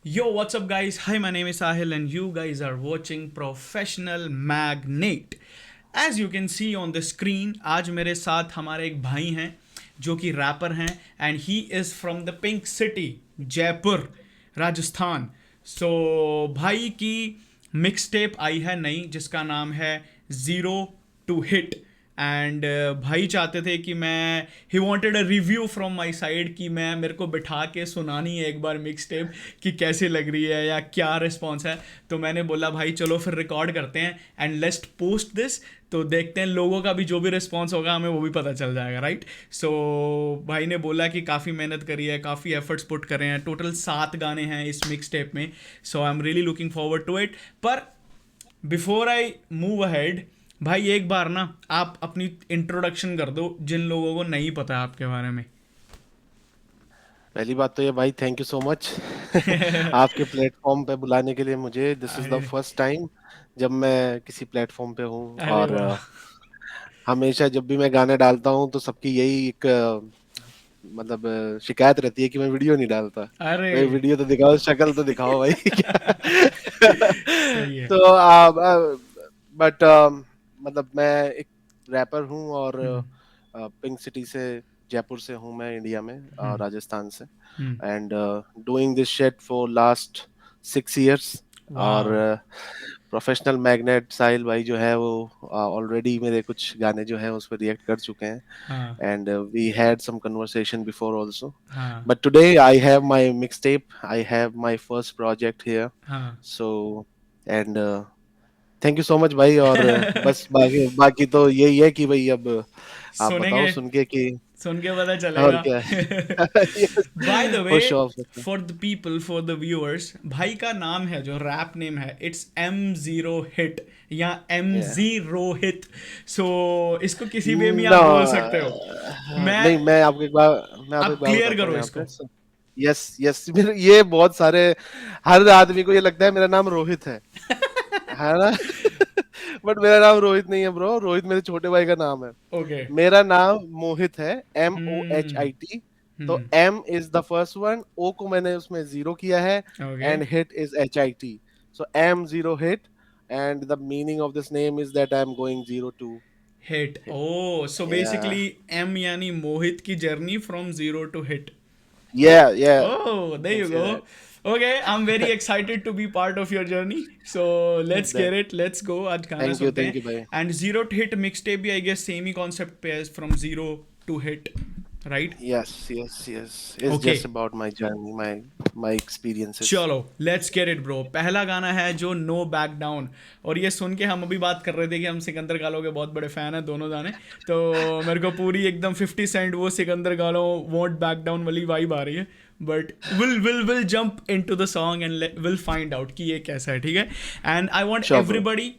Yo, what's up, guys? Hi, my name is Sahil, and you guys are watching Professional Magnate. As you can see on the screen, आज मेरे साथ हमारे एक भाई हैं जो कि रैपर हैं and he is from the pink city Jaipur Rajasthan. So भाई की मिक्स टेप आई है नई जिसका नाम है ज़ीरो टू हिट. एंड भाई चाहते थे कि मैं he wanted a review from my side कि मैं मेरे को बिठा के सुनानी है एक बार मिक्स टेप कि कैसी लग रही है या क्या रिस्पॉन्स है. तो मैंने बोला भाई चलो फिर रिकॉर्ड करते हैं एंड लेट्स पोस्ट दिस. तो देखते हैं लोगों का भी जो भी रिस्पॉन्स होगा हमें वो भी पता चल जाएगा, राइट. सो भाई ने बोला कि काफ़ी मेहनत करी है, काफ़ी एफर्ट्स पुट करे हैं. टोटल 7 गाने हैं इस मिक्स टेप में. So I am really looking forward to it. पर बिफोर आई मूव अहेड, भाई एक बार ना आप अपनी इंट्रोडक्शन कर दो जिन लोगों को नहीं पता है आपके बारे में. पहली बात तो ये भाई, थैंक यू सो मच आपके प्लेटफॉर्म पे बुलाने के लिए मुझे. दिस इज द अरे फर्स्ट टाइम जब मैं किसी प्लेटफॉर्म पे हूँ. अरे और वाह. हमेशा जब भी मैं गाने डालता हूँ तो सबकी यही एक शिकायत रहती है कि मैं वीडियो नहीं डालता. अरे भाई वीडियो तो दिखाओ, शक्ल तो दिखाओ भाई क्या. सही है. तो बट मैं एक रैपर हूँ और पिंक सिटी से, जयपुर से हूँ मैं, इंडिया में, राजस्थान से. Hmm. And doing this shit for last 6 years. और वाह. प्रोफेशनल मैग्नेट साहिल भाई जो है वो ऑलरेडी मेरे कुछ गाने जो है उस पर रिएक्ट कर चुके हैं. हाँ And we had some conversation before also. हाँ But today I have my mixtape. I have my first project here. हाँ. So, and thank you so much भाई. और बस बाकी बाकी तो यही है कि भाई अब आप बताओ सुनेंगे, सुन के कि सुन के पता और चलेगा. क्या है. Bye the way, for sure. For the people, for the viewers, भाई का नाम है जो रैप नेम है, इट्स M0 हिट या या MZ रोहित. सो इसको किसी वे में ना, आप बोल सकते हो. मैं नहीं, मैं आपको एक आप बात क्लियर बताता हूँ करो यहाँ इसको. पे. यस यस, मेरे ये बहुत सारे, हर आदमी को ये लगता है मेरा नाम रोहित है ना. बट मेरा नाम रोहित नहीं है ब्रो. रोहित मेरे छोटे भाई का नाम है. ओके. मेरा नाम मोहित है, हम्म. MOHIT. तो hmm. M is the first one, O को मैंने उसमें जीरो किया है. Okay. And hit is HIT. So M0 hit. And the meaning of this name is that I am going zero to hit. Hit. Oh so yeah basically M यानी मोहित की journey from zero to hit. Yeah Oh, there can you say go. Okay, I'm very excited to be part of your journey. So let's get that. it. Let's go. आज गाना सुनते thank हैं. You भाई. And zero to hit mixtape भी I guess same he concept पे है, from zero to hit, right? Yes, it's just Okay. about my journey, my experiences. चलो let's get it bro. पहला गाना है जो नो बैक डाउन. और ये सुन के हम अभी बात कर रहे थे कि हम सिकंदर गालो के बहुत बड़े फैन हैं दोनों जाने. तो मेरे को पूरी एकदम 50 सेंट वो सिकंदर गालो वोंट बैक डाउन वाली वाइब आ रही है. But will jump into the song and will find out कि ये कैसा है, ठीक है. And I want Sure, bro. Everybody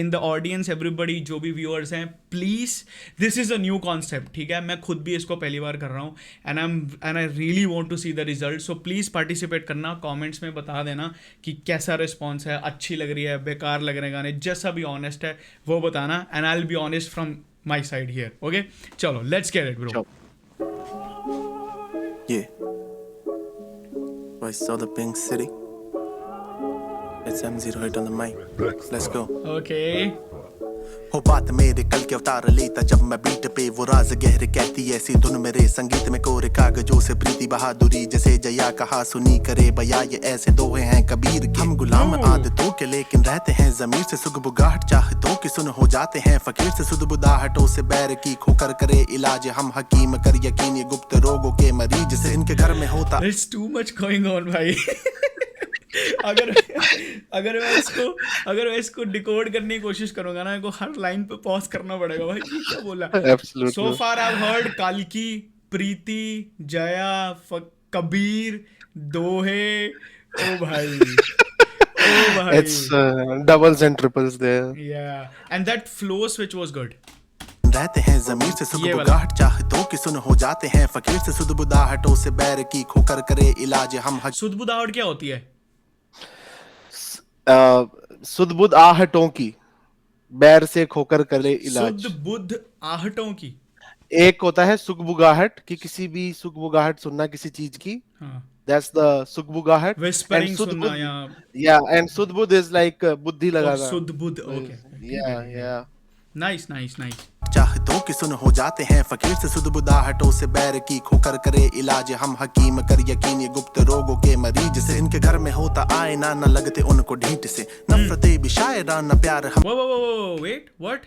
in the audience, everybody जो भी व्यूअर्स हैं, please, this is a new concept, ठीक है. मैं खुद भी इसको पहली बार कर रहा हूँ and I really want to see the result. So please participate करना, कमेंट्स में बता देना कि कैसा रिस्पॉन्स है, अच्छी लग रही है, बेकार लग रहे हैं गाने, जैसा भी ऑनेस्ट है वो बताना. And I will be honest from my side here. Okay, चलो let's get it bro. Sure. Yeah, I saw the pink city. It's M0 hit on the mic. Let's go. Okay. हो बात मेरे कल के अवतार लेता जब मैं बीट पे वो राज गहरे कहती ऐसी धुन मेरे संगीत में कोरे कागजों से प्रीति बहादुरी जैसे जया कहा सुनी करे बया ये ऐसे दोहे हैं कबीर के. हम गुलाम आदतों के लेकिन रहते हैं जमीर से सुगबुगाहट चाहतों की सुन हो जाते हैं फकीर से सुदबुदाहटों से बैर की खोकर करे इलाज हम हकीम कर यकीन ये गुप्त रोगों के मरीज से इनके घर में होता. It's too much going on भाई. अगर अगर मैं इसको डिकोड करने की कोशिश करूंगा ना, मेरे को हर लाइन पे पॉज करना पड़ेगा भाई. ये क्या बोला. सो Absolutely. फार आई हर्ड काल्की, प्रीति, जया, कबीर, दोहे. ओ भाई, ओ भाई. It's doubles and triples there. या and that flow switch was good. रहते हैं जमीर से ये वाला. सुगबुगाहट चाहतों की सुन हो जाते हैं फकीर से सुदबुदाहटों से बैर की खोकर करे इलाज हम सुदबुदाहट क्या होती है. सुदबुद आहटों की, बैर से खोकर करे इलाज. शुद्ध बुद्ध आहटों की. एक होता है सुगबुगाहट कि किसी भी सुगबुगाहट सुनना किसी चीज की. हाँ That's the Sudbugahat. And whispering सुनना Sudbud, या yeah, and Sudbud is like बुद्धि और लगाना. शुद्ध बुद्ध. So okay, yeah, yeah. Nice nice nice. चाहतों की सुन हो जाते हैं फकीर से सुदबुदाहटों से बैर की खोकर करे इलाज हम हकीम कर यकीन ये गुप्त रोगों के मरीज से इनके घर में होता आईना न लगते उनको ढींट से नफरतें भी शायराना प्यार हम वो वेट व्हाट.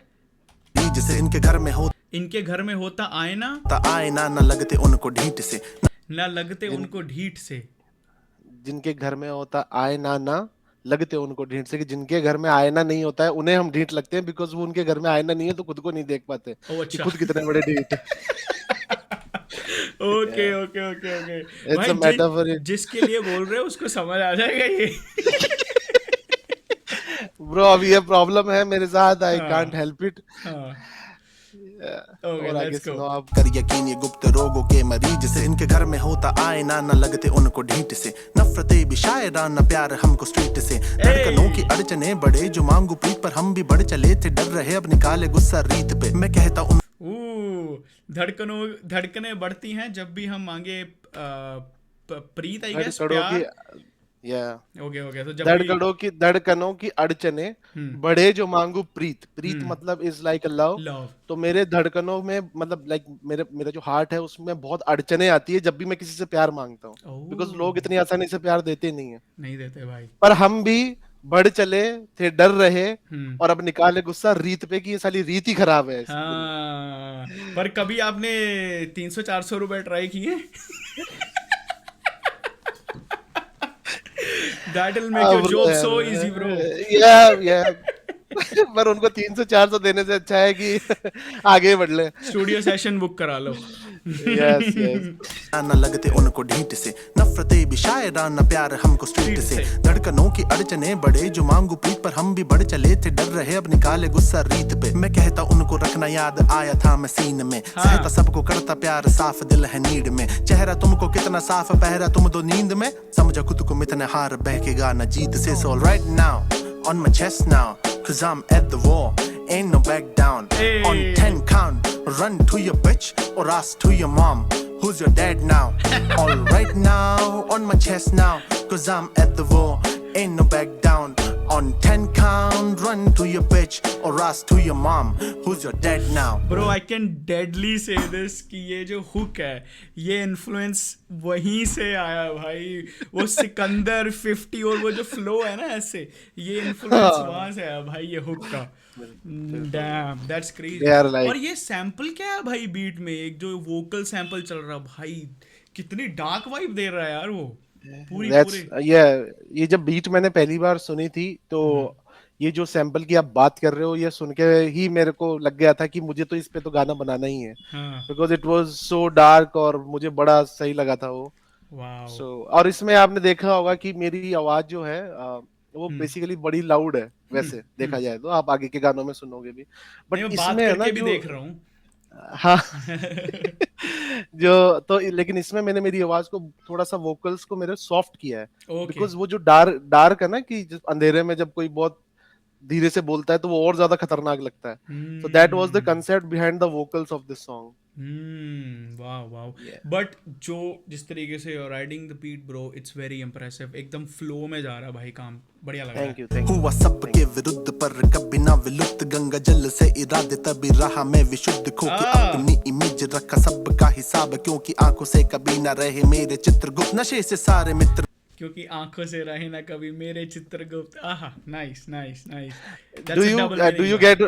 जिसे इनके घर में इनके घर में होता आईना होता आईना न लगते उनको ढींट से ना लगते उनको ढीठ से. जिनके घर में होता आयना ना लगते उनको ढींट से, कि जिनके घर में आयना नहीं होता है उन्हें हम ढींट लगते हैं, बिकॉज वो उनके घर में आयना नहीं है तो खुद को नहीं देख पाते ओ कि अच्छा. खुद कितने बड़े ढीठ है. Okay okay okay okay. It's भाई a metaphor. जिसके लिए बोल रहे हो उसको समझ आ जाएगा ये. ब्रो अब ये प्रॉब्लम है मेरे साथ, आई हाँ. Can't help it. हाँ. ओके और आगे लेट्स सुनो गो. आप. कर यकीन ये गुप्त रोगों के मरीज से इनके घर में होता आईना न लगते उनको ढींट से नफरतें भी शायराना प्यार हमको स्ट्रीट से धड़कनों की अड़चने बढ़े जो मांगू प्रीत पर हम भी बढ़ चले थे डर रहे अब निकाले गुस्सा रीत पे मैं कहता उन धड़कनें बढ़ती हैं जब भी हम मांगे प्रीत आई गेस धड़कनों प्यार. की, या ओके ओके तो जब भी धड़कनों की अड़चने बढ़े जो मांगू प्रीत. प्रीत मतलब is like a love. Love. तो मेरे धड़कनों में मतलब लाइक मेरा जो हार्ट है उसमें बहुत अड़चने आती है जब भी मैं किसी से प्यार मांगता हूँ, बिकॉज लोग इतनी आसानी से प्यार देते नहीं है. नहीं देते भाई. पर हम भी बढ़ चले थे डर रहे और अब निकाले गुस्सा रीत पे कि ये साली रीत ही खराब है. हाँ. पर कभी आपने 300-400 रुपए ट्राई किए? That will make your job so easy, bro. Yeah. पर उनको 300-400 देने से अच्छा है कि आगे बढ़ ले. स्टूडियो सेशन बुक करा लो. Yes. न लगते उनको ढींट से नफरतें भी शायराना प्यार हमको स्ट्रीट से धड़कनों की अड़चने बढ़े जो मांगू प्रीत पर हम भी बढ़ चले थे डर रहे अब निकाले गुस्सा रीत पे मैं कहता उनको रखना याद आया था मैं सीन में सहता सबको करता प्यार साफ दिल है नीड में चेहरा तुमको कितना साफ पहरा तुम दो नींद में समझा खुद को मितने हार बहकेगा न जीत से so right now on my chest now cause I'm at the wall ain't no back down on 10 count run to your bitch or ask to your mom who's your dad now all right now on my chest now cause I'm at the wall ain't no back down on 10 count run to your bitch or ask to your mom who's your dad now Bro, I can deadly say this कि ये जो hook है ये influence वहीं से आया भाई. वो सिकंदर 50 और वो जो फ्लो है ना ऐसे ये इन्फ्लुएंस वहां से आया भाई ये हुक का. Damn, that's crazy. They are like- और ये सैंपल क्या है भाई बीट में एक जो वोकल सैंपल चल रहा भाई कितनी डार्क वाइब दे रहा है यार वो पूरी. ये जब बीट मैंने पहली बार सुनी थी तो ये जो सैंपल की आप बात कर रहे हो ये सुन के ही मेरे को लग गया था कि मुझे तो इस पे तो गाना बनाना ही है, because it was so dark और मुझे बड़ा सही लगा था वो. वाओ. सो और इसमें आपने देखा होगा कि मेरी आवाज जो है वो बेसिकली बड़ी लाउड है वैसे देखा जाए तो, आप आगे के गानों में सुनोगे भी. बट इसमें है ना भी जो देख रहा हूँ. हाँ जो तो लेकिन इसमें मैंने मेरी आवाज को थोड़ा सा वोकल्स को मेरे सॉफ्ट किया है, बिकॉज वो जो डार्क है ना कि अंधेरे में जब कोई बहुत धीरे से बोलता है तो वो और ज्यादा खतरनाक लगता है. So that was the concept behind the vocals of this song. Wow. But जो जिस तरीके से you're riding the beat bro, it's very impressive. एकदम फ्लो में जा रहा भाई काम बढ़िया लग रहा है. Thank you. हुआ सबके विरुद्ध पर कभी ना विलुप्त गंगा जल से इरादे तभी रहा मैं विशुद्ध खो के अपनी इमेज रखा सबका हिसाब क्योंकि आंखों से कभी ना रहे मेरे चित्रगुप्त नशे से सारे मित्र क्योंकि आंखों से रहे ना कभी मेरे चित्रगुप्त. आहा nice nice nice. Do you get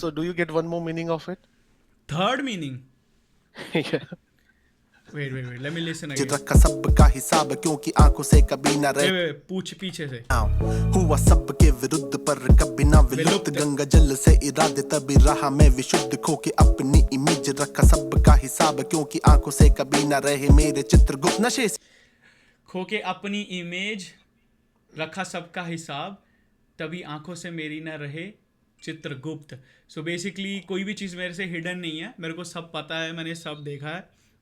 so do you get one more meaning of it? Third meaning? Yeah. Wait, let me listen again. रखा सबका हिसाब क्योंकि आंखों से कभी ना रहे Wait, पूछ पीछे से. हुआ सबके विरुद्ध पर कभी ना विलुप्त गंगा जल से इरादे तभी रहा मैं विशुद्ध खो के अपनी इमेज रखा सबका हिसाब क्योंकि आंखों से कभी ना रहे मेरे चित्रगुप्त नशे खो के अपनी इमेज रखा सबका हिसाब तभी आंखों से मेरी ना रहे चित्रगुप्त. सो बेसिकली कोई भी चीज़ मेरे से हिडन नहीं है, मेरे को सब पता है, मैंने सब देखा है,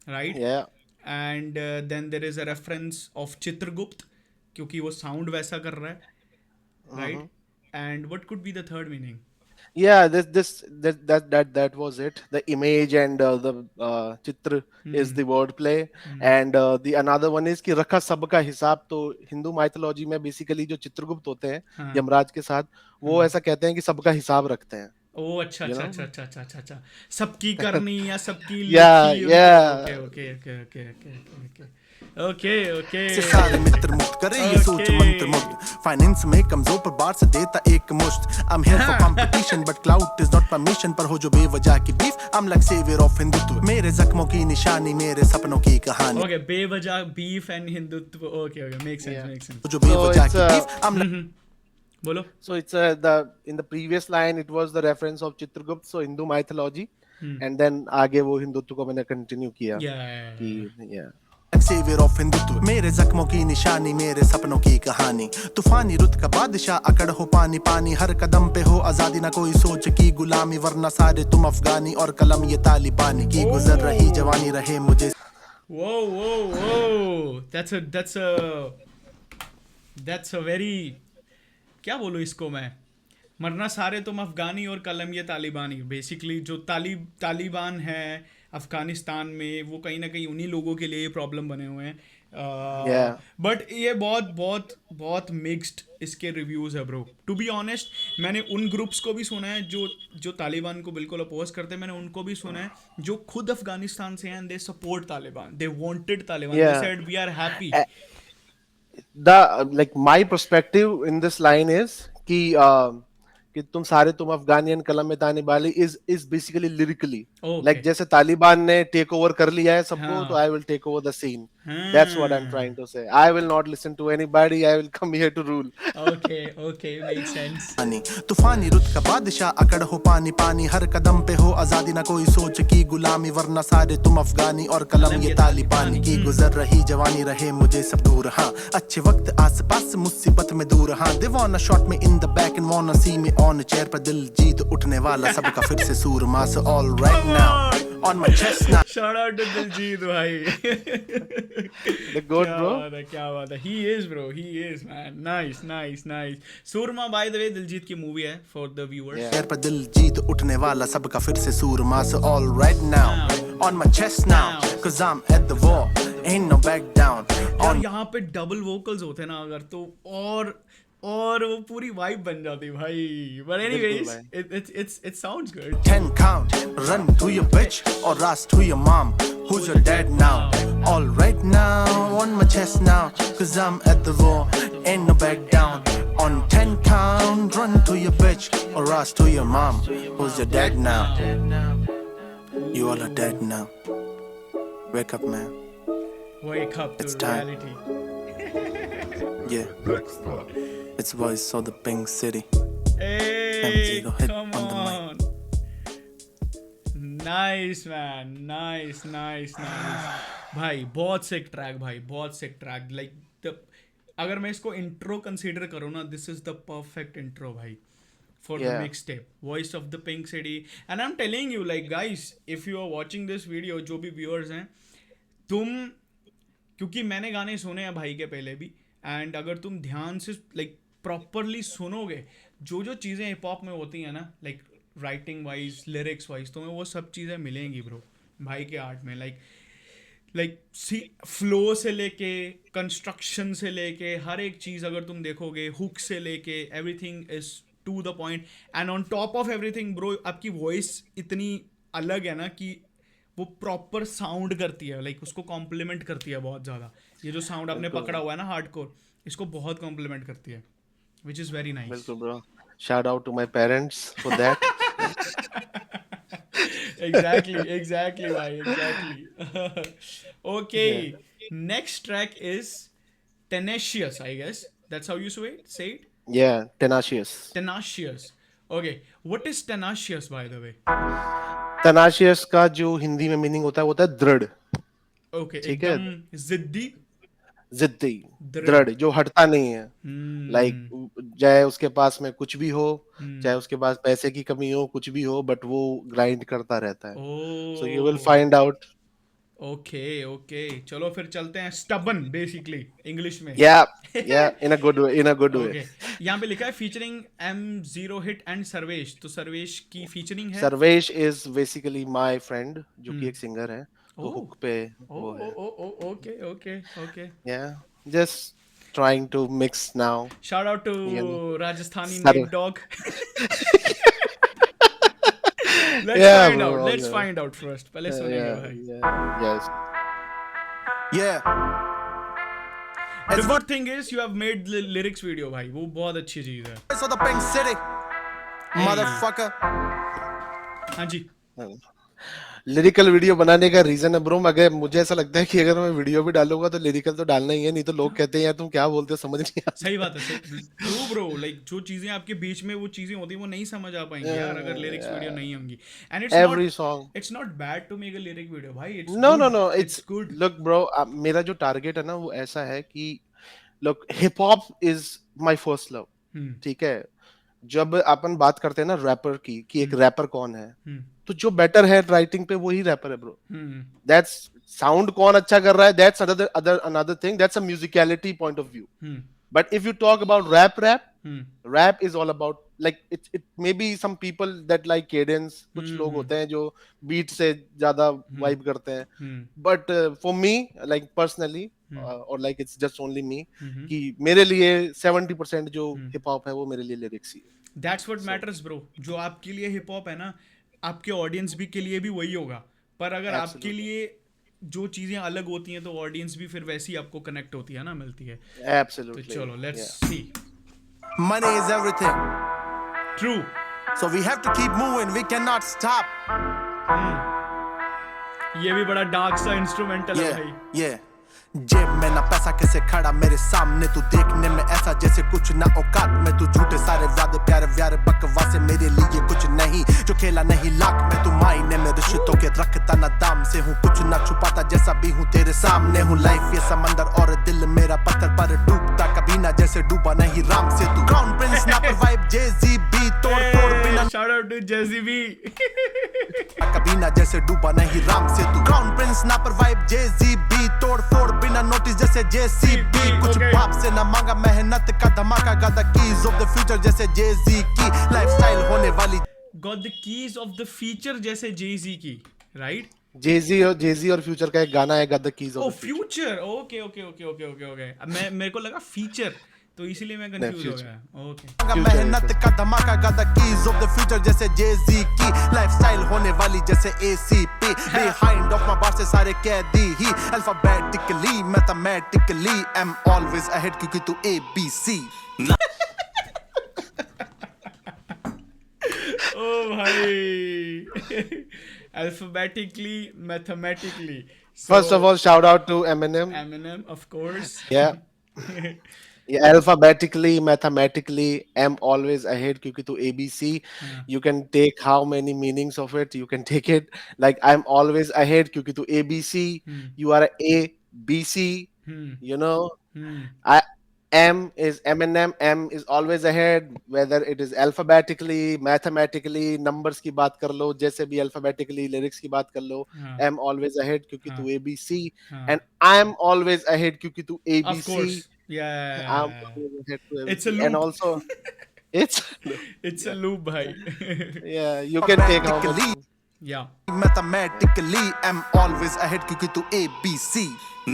right. And then there is a reference of Chitragupt क्योंकि वो साउंड वैसा कर रहा है, right. And what could be the third meaning? Yeah, that was it. The image and the chitra is the wordplay, and the another one is कि रखा सबका हिसाब. तो हिंदू माइथोलॉजी में बेसिकली जो चित्रगुप्त होते हैं हाँ. यमराज के साथ, वो ऐसा कहते हैं कि सबका हिसाब रखते हैं. ओ अच्छा You अच्छा know? अच्छा अच्छा अच्छा अच्छा अच्छा, सबकी करनी या सबकी Yeah, लिखी उनको. Okay yeah. Okay okay okay okay okay okay से सारे मित्र मुक्त करे ये सोच मंत्र मुक्त फाइनेंस में कमजोर पर बार से देता एक मुश्त I am here for competition but clout is not permission पर हो जो बेवजह की beef I am like saviour of Hindutva मेरे जख्मों की निशानी मेरे सपनों की कहानी ओके बेवजह beef and Hindutva. Okay okay make sense make sense. जो बेवजह it's, की बीफ आई एम बोलो. So it's the in the previous line it was the reference of Chitragupta, so Hindu mythology, and then आगे वो हिंदुत्व को मैंने continue किया कि yeah. सेवियर ऑफ हिंदुत्व मेरे जख्मों की निशानी मेरे सपनों की कहानी तूफानी रुत का बादशाह अकड़ हो पानी पानी हर कदम पे हो आजादी ना कोई सोच की गुलामी वरना सारे तुम अफगानी और कलम ये तालिबानी की गुजर रही जवानी रहे मुझे. Whoa, whoa, whoa! That's a very, क्या बोलूँ इसको मैं, मरना सारे तुम अफगानी और कलम ये तालिबानी. बेसिकली जो तालिबान है अफगानिस्तान में, वो कहीं ना कहीं उन्हीं लोगों के लिए प्रॉब्लम बने हुए हैं. बट ये बहुत बहुत बहुत मिक्स्ड इसके रिव्यूज़ है ब्रो. टू बी ऑनेस्ट मैंने उन ग्रुप्स को भी सुना है जो तालिबान को बिल्कुल अपोज करते हैं. मैंने उनको भी सुना है जो खुद अफगानिस्तान से हैं and they support Taliban, they wanted Taliban, they said we are happy. The like my perspective in this line is कि तुम सारे तुम अफगानी एंड कलम में ताने वाली is basically lyrically like जैसे तालिबान ने टेक ओवर कर लिया है सबको, तो I will take over the scene. That's what I'm trying to say. I will not listen to anybody. I will come here to rule. Okay, makes sense. तूफानी रुत का बादशाह अकड़ हो पानी पानी हर कदम पे हो आजादी ना कोई सोच की गुलामी वरना सारे तुम अफगानी और कलम ये तालिबानी की गुजर रही जवानी रहे मुझे सब दूर. हाँ अच्छे वक्त आस पास मुसीबत में दूर. हाँ they wanna shot me in the back and wanna see me on a chair पर दिल जीत उठने वाला सबका फिर से सूर मास all right now on my chest now. Shout out to Diljit भाई. The goat bro. क्या बात है. He is bro. He is man. Nice. Surma by the way Diljit की मूवी है for the viewers. पैर पर दिल जीत उठने वाला सबका फिर से सूर मास all right now on my chest now cause I'm at the wall ain't no back down. और यहाँ पे डबल वोकल्स होते ना अगर, तो और वो पूरी वाइब बन जाती भाई. But anyways, it sounds good. 10 count, run to your bitch or ask to your mom. Who's your dad now? All right now, on my chest now, cause I'm at the war, ain't no back down. On 10 count, run to your bitch or ask to your mom. Who's your dad now? You all are dead now. Wake up, man. Wake up to It's time. reality. Yeah. It's voice of the Pink City. Hey, Go hit come on the on. Nice man, nice. भाई बहुत सिक track भाई, बहुत सिक track. Like अगर मैं इसको intro consider करूँ ना, this is the perfect intro भाई for the mixtape, Voice of the Pink City. And I'm telling you, like guys, if you are watching this video, जो भी viewers हैं, तुम, क्योंकि मैंने गाने सुने हैं भाई के पहले भी, एंड अगर तुम ध्यान से लाइक प्रॉपरली सुनोगे, जो चीज़ें हिप हॉप में होती हैं ना, like writing wise, lyrics wise, तुम्हें वो सब चीज़ें मिलेंगी ब्रो भाई के आर्ट में. लाइक सी फ्लो से लेके, कंस्ट्रक्शन से लेके, हर एक चीज़ अगर तुम देखोगे, हुक से लेके, everything is to the point. And on top of everything bro, आपकी वॉइस इतनी अलग है ना कि वो प्रॉपर साउंड करती है, लाइक उसको कॉम्प्लीमेंट करती है बहुत ज़्यादा. ये जो साउंड आपने पकड़ा हुआ है ना हार्डकोर, इसको बहुत कॉम्प्लीमेंट करती है, विच इज़ वेरी नाइस. बिल्कुल bro, shout out to my parents for that. Exactly भाई, exactly. Okay, next track is Tenacious, I guess. That's how you say it? Yeah, Tenacious. Okay, what is tenacious by the way? Tenacious का जो हिंदी में meaning होता है वो होता है दृढ़. Okay, एकदम जिद्दी, दृढ़, जो हटता नहीं है. लाइक चाहे उसके पास में कुछ भी हो, चाहे उसके पास पैसे की कमी हो, कुछ भी हो, बट वो ग्राइंड करता रहता है. So you will find out. Okay, चलो फिर चलते हैं. Stubborn basically English में. Yeah, in a good way. Okay. यहाँ पे लिखा है featuring M0 hit and Sarvesh, तो सर्वेश की फीचरिंग है। Sarvesh is basically my friend, जो कि एक सिंगर है, तो ओह हुक पे ओ वो ओ है। Oh oh okay okay okay. Yeah just trying to mix now, shout out to you know. Rajasthani sir net dog. Let's yeah find out, bro, let's find out first, पहले सुनेंगे या भाई। Yes. Yeah. The It's good thing is you have made lyrics video भाई, वो बहुत अच्छी चीज है। voice of the Pink City, motherfucker. हाँ जी। लिरिकल वीडियो बनाने का रीजन है ब्रो, मगर मुझे ऐसा लगता है कि अगर मैं वीडियो भी डालूंगा तो लिरिकल तो डालना ही है, नहीं तो लोग कहते हैं यार तुम क्या बोलते हो, समझ नहीं आता। सही बात है, ट्रू ब्रो। लाइक जो चीजें आपके बीच में वो चीजें होती हैं वो नहीं समझ आ पाएंगी यार अगर लिरिक्स वीडियो नहीं होंगी। And every song, it's not bad to make a lyric video भाई, it's no no good, no, it's good. Look bro, मेरा जो टारगेट है ना वो ऐसा है कि look, hip hop is my first love, ठीक है। जब अपन बात करते हैं ना रैपर की, कि एक रैपर कौन है, तो जो बेटर है राइटिंग पे वही रैपर है ब्रो। दैट्स साउंड कौन अच्छा कर रहा है, that's another thing, that's a musicality point of view. But if you talk about rap is all about like it may be some people that like cadence, कुछ लोग होते हैं जो beat से ज्यादा vibe करते हैं, but for me like personally or like it's just only me, कि मेरे लिए 70% जो hip hop है वो मेरे लिए lyrics ही है। That's what matters bro. जो आपके लिए हिप हॉप है ना, आपके ऑडियंस भी के लिए भी वही होगा, पर अगर आपके लिए जो चीजें अलग होती हैं तो ऑडियंस भी फिर वैसी आपको कनेक्ट होती है ना, मिलती है। Absolutely. तो चलो let's Yeah. See. Money is everything, true. so we have to keep moving. We cannot stop. ये भी बड़ा डार्क सा इंस्ट्रूमेंटल है Yeah, भाई। yeah. जेब में ना पैसा कैसे खड़ा मेरे सामने तू, देखने में ऐसा जैसे कुछ ना औकात में तू, झूठे सारे वादे प्यारे व्यारे बकवासे मेरे लिए कुछ नहीं, जो खेला नहीं लाख में तू, मायने में रिश्तों के रखता ना दाम से हूँ, कुछ ना छुपाता जैसा भी हूँ तेरे सामने हूँ। लाइफ ये समंदर और दिल मेरा पत्थर पर डूबता कभी ना, जैसे डूबा नहीं राम से तू। क्राउन प्रिंस ना पर वाइब जेजी बी, तोड़ फोड़ बिना, shout out to JG B. कभी ना जैसे डूबा नहीं राम से तू। क्राउन प्रिंस ना पर वाइब जेजी बी, तोड़ फोड़ बिना नोटिस जैसे जेसीबी, कुछ बाप से ना मांगा मेहनत का धमाका, got the keys of the future जैसे जेजी की लाइफस्टाइल होने वाली, got the keys of the future जैसे जेजी की, राइट। जेजी और फ्यूचर का एक गाना है, got the keys oh of the future, okay okay okay okay okay okay. मैं मेरे को लगा फीचर, तो इसीलिए मैं कंफ्यूज हो गया। ओके। मेहनत का धमाका, got the keys of the future जैसे जेजी की लाइफस्टाइल होने वाली जैसे ACP, behind of my bar से सारे कैदी ही, alphabetically mathematically I am always ahead क्योंकि तू एबीसी। ओ भाई। Alphabetically, mathematically. First of all, shout out to Eminem. Eminem, of course. Yeah. Yeah, alphabetically, mathematically, I'm always ahead क्योंकि तू ABC. You can take how many meanings of it. You can take it like I'm always ahead क्योंकि तू ABC. You are A, BC. You know. I M is Eminem. M is always ahead. Whether it is alphabetically, mathematically, numbers की बात कर लो, जैसे भी alphabetically, lyrics की बात कर लो. I'm always ahead क्योंकि तू ABC. And I'm always ahead क्योंकि तू ABC. Of course. Yeah. I'm always ahead to It's a ABC. loop. And also, it's a loop, bhai. yeah, you can take how much. Yeah. Mathematically, I'm always ahead क्योंकि तू ABC।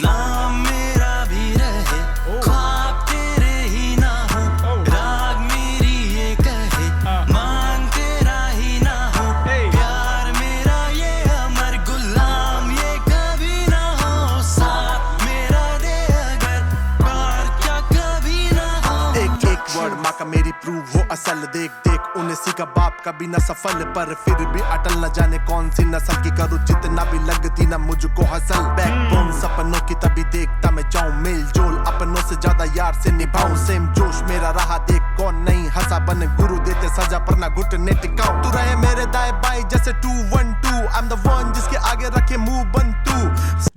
नाम मेरा भी रहे, ख्वाब तेरे ही ना हो, राग मेरी ये कहे, मान तेरा ही ना हो, प्यार मेरा ये अमर गुलाम ये कभी ना हो, साथ मेरा दे अगर प्यार क्या कभी ना हो। एक एक वर्ड माँ का मेरी प्रूव हो असल, देख देख उन्हें सीखा बाप कभी ना सफल, पर फिर भी अटल न जाने कौन सी नस्ल की, करूँ जितना भी लगती ना मुझको हसल, बैकबोन सपनों की तभी देखता मैं जाऊं, मेल जोल अपनों से ज्यादा यार से निभाऊं, सेम जोश मेरा रहा देख कौन नहीं हंसा, बने गुरु देते सजा पर ना घुटने टिकाऊं, तू रहे मेरे दाएं बाएं जैसे 212, आई एम द वन जिसके आगे रखे मुंह बंद तू।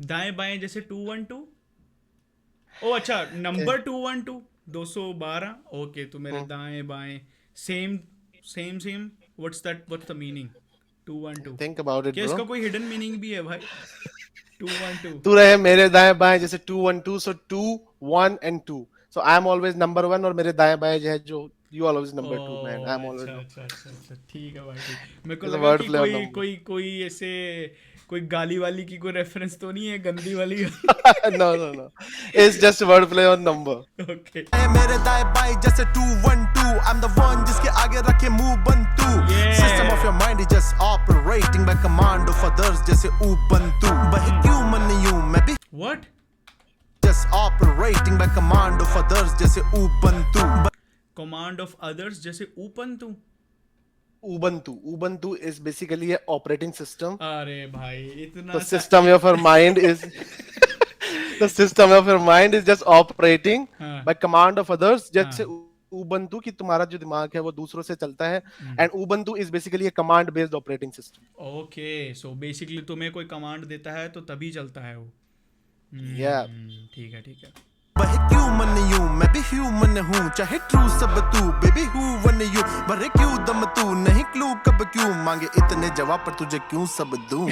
दाएं बाएं जैसे 212। ओ अच्छा, नंबर 212 212। ओके, तो मेरे दाएं बाएं same same same. What's the meaning 212? Think about it, क्या इसका bro. कोई हिडन मीनिंग भी है भाई? 212। तू रहे मेरे दाएं बाएं जैसे 212, so 2, 1 and 2. So I'm always number 1 और मेरे दाएं बाएं जो है जो you always number 2 man. I'm always अच्छा ठीक है भाई ठीक। मेरे को It's a लगा word कि play on कोई number. कोई ऐसे कोई गाली वाली की कोई रेफरेंस तो नहीं है गंदी वाली। no. It's just word play on number. Okay मेरे दाएं बाएं जैसे 2 1 2 I'm the one जिसके आगे रखे मुंह बंद तू Yeah. System of your mind is just operating by command of others जैसे ubuntu but human you मैं भी what just operating by command of others जैसे ubuntu कमांड ऑफ अदर्स जैसे ऊपन तू। Ubuntu is basically a operating system. अरे भाई इतना The system of your mind is the system of your mind is just operating हाँ. by command of others. जैसे Ubuntu कि तुम्हारा जो दिमाग है वो दूसरों से चलता है and Ubuntu is basically a command based operating system. Okay so basically तुम्हें कोई कमांड देता है तो तभी चलता है वो। Yeah. ठीक है वह human you मैं भी human हूँ चाहे true सब तू baby who one you भरे क्यों दम तू नहीं क्लू कब क्यों मांगे इतने जवाब पर तुझे क्यों सब दूं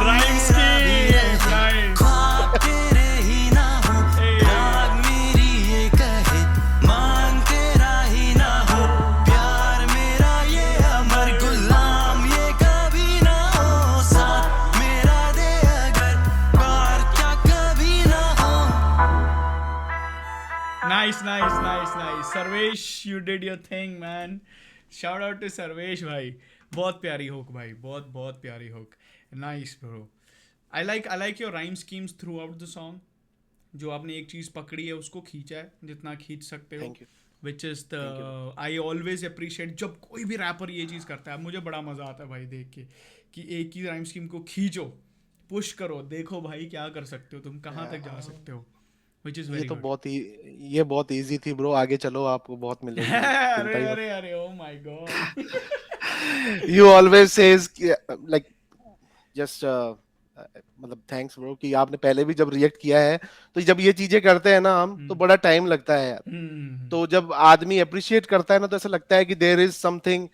राइम्स की ख्वाब तेरे ही ना हो राग मेरी ये कहे मान तेरा ही ना हो प्यार मेरा ये अमर गुलाम ये कभी ना हो साथ मेरा दे अगर प्यार क्या कभी ना हो nice Sarvesh you did your thing man. Shout out to Sarvesh भाई। बहुत प्यारी होक भाई बहुत प्यारी होक। Nice bro. I like your rhyme schemes throughout the song. जो आपने एक चीज़ पकड़ी है उसको खींचा है जितना खींच सकते हो। Thank you. Which is the I always appreciate जब कोई भी रैपर ये चीज़ करता है। मुझे बड़ा मज़ा आता है भाई देख के कि एक ही राइम स्कीम को खींचो पुश करो देखो भाई क्या कर सकते हो तुम कहाँ तक जा सकते हो। Which is ये very तो good. ये बहुत इजी थी ब्रो आगे चलो आपको बहुत मिलेगी अरे oh my god. you always says like just मतलब थैंक्स ब्रो कि आपने पहले भी जब रिएक्ट किया है तो जब ये चीजें करते हैं ना हम तो बड़ा टाइम लगता है यार। तो जब आदमी अप्रिशिएट करता है ना तो ऐसा लगता है कि there is something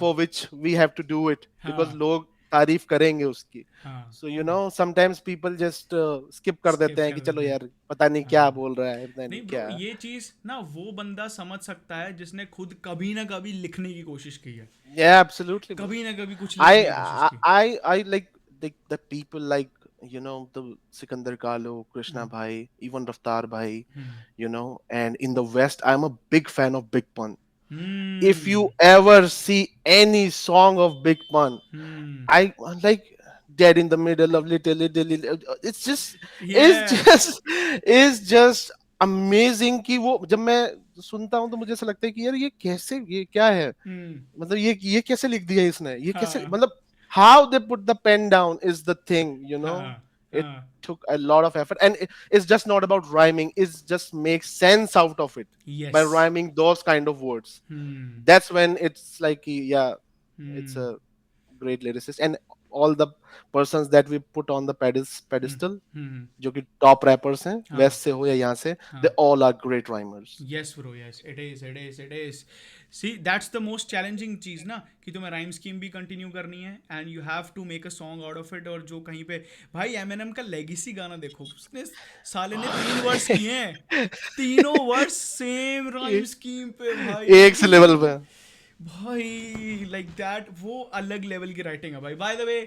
for which we have to do it because लोग तारीफ करेंगे उसकी। So you know sometimes people just skip कर देते हैं कि चलो यार पता नहीं क्या बोल रहा है पता नहीं क्या। ये चीज ना वो बंदा समझ सकता है जिसने खुद कभी ना कभी लिखने की कोशिश की है। Yeah, absolutely. कभी ना कभी कुछ लिखने की कोशिश की। I like the people like you know the Sikandar Kalo, Krishna Bhai, even Raftar Bhai, you know, and in the West I'm a big fan of Big Pun. If you ever see any song of Big Pun, I like Dead in the Middle of Little, it's just amazing कि वो जब मैं सुनता हूँ तो मुझे ऐसा लगता है कि यार ये क्या है मतलब ये कैसे लिख दिया इसने ये कैसे मतलब how they put the pen down is the thing you know it took a lot of effort and it's just not about rhyming it's just makes sense out of it by rhyming those kind of words that's when it's like yeah it's a great lyricist and all the persons that we put on the pedestal जो कि top rappers हैं west से हो या यहाँ से they all are great rhymers. Yes bro yes it is see that's the most challenging चीज ना कि तुम्हें rhyme scheme भी कंटिन्यू करनी है and you have to make a song out of it और जो कहीं पे भाई Eminem का legacy गाना देखो उसने साले ने 3 वर्स किए हैं तीनों वर्स सेम rhyme scheme पे भाई एक से लेवल पे भाई like that वो अलग लेवल की राइटिंग है भाई। By the way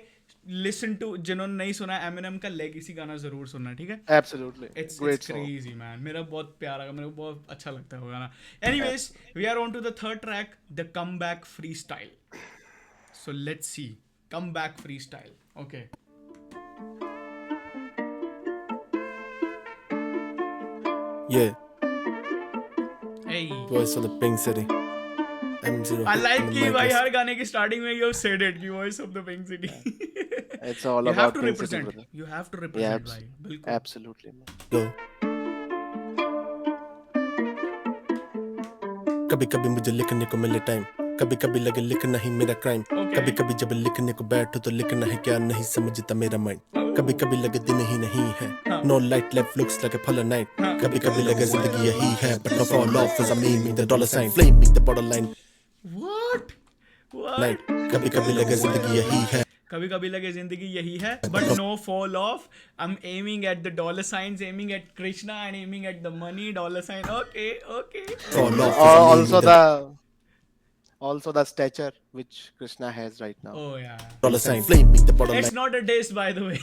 listen to जिन्होंने नहीं सुना Eminem का लेगेसी गाना जरूर सुनना ठीक है। Absolutely. It's crazy man मेरा बहुत प्यारा मेरे को बहुत अच्छा लगता है वो गाना। Anyways we are on to the third track the comeback freestyle. So let's see comeback freestyle. Okay. Yeah. Hey. Voice of the Pink City. M0. I like कि भाई हर गाने की स्टार्टिंग में you have said it कि voice of the Pink City. It's all you about have to Pink represent. City, You have to represent भाई बिल्कुल. Absolutely. Go. कभी कभी मुझे लिखने को मिले टाइम कभी कभी लगे लिखना ही मेरा क्राइम कभी कभी जब लिखने को बैठो तो लिखना है क्या नहीं समझता मेरा माइंड कभी कभी लगे दिन ही नहीं है no light left looks like a full night कभी कभी लगे जिंदगी यही है but no fall off as I mean the dollar sign flaming the border line What? कभी कभी लगे जिंदगी यही है कभी कभी लगे जिंदगी यही है, but no fall off. I am aiming at the dollar signs, aiming at Krishna and aiming at the money, dollar sign. Okay okay. Also the stature which Krishna has right now. Oh yeah. Dollar sign, flame me the bottom It's line. not a diss, by the way.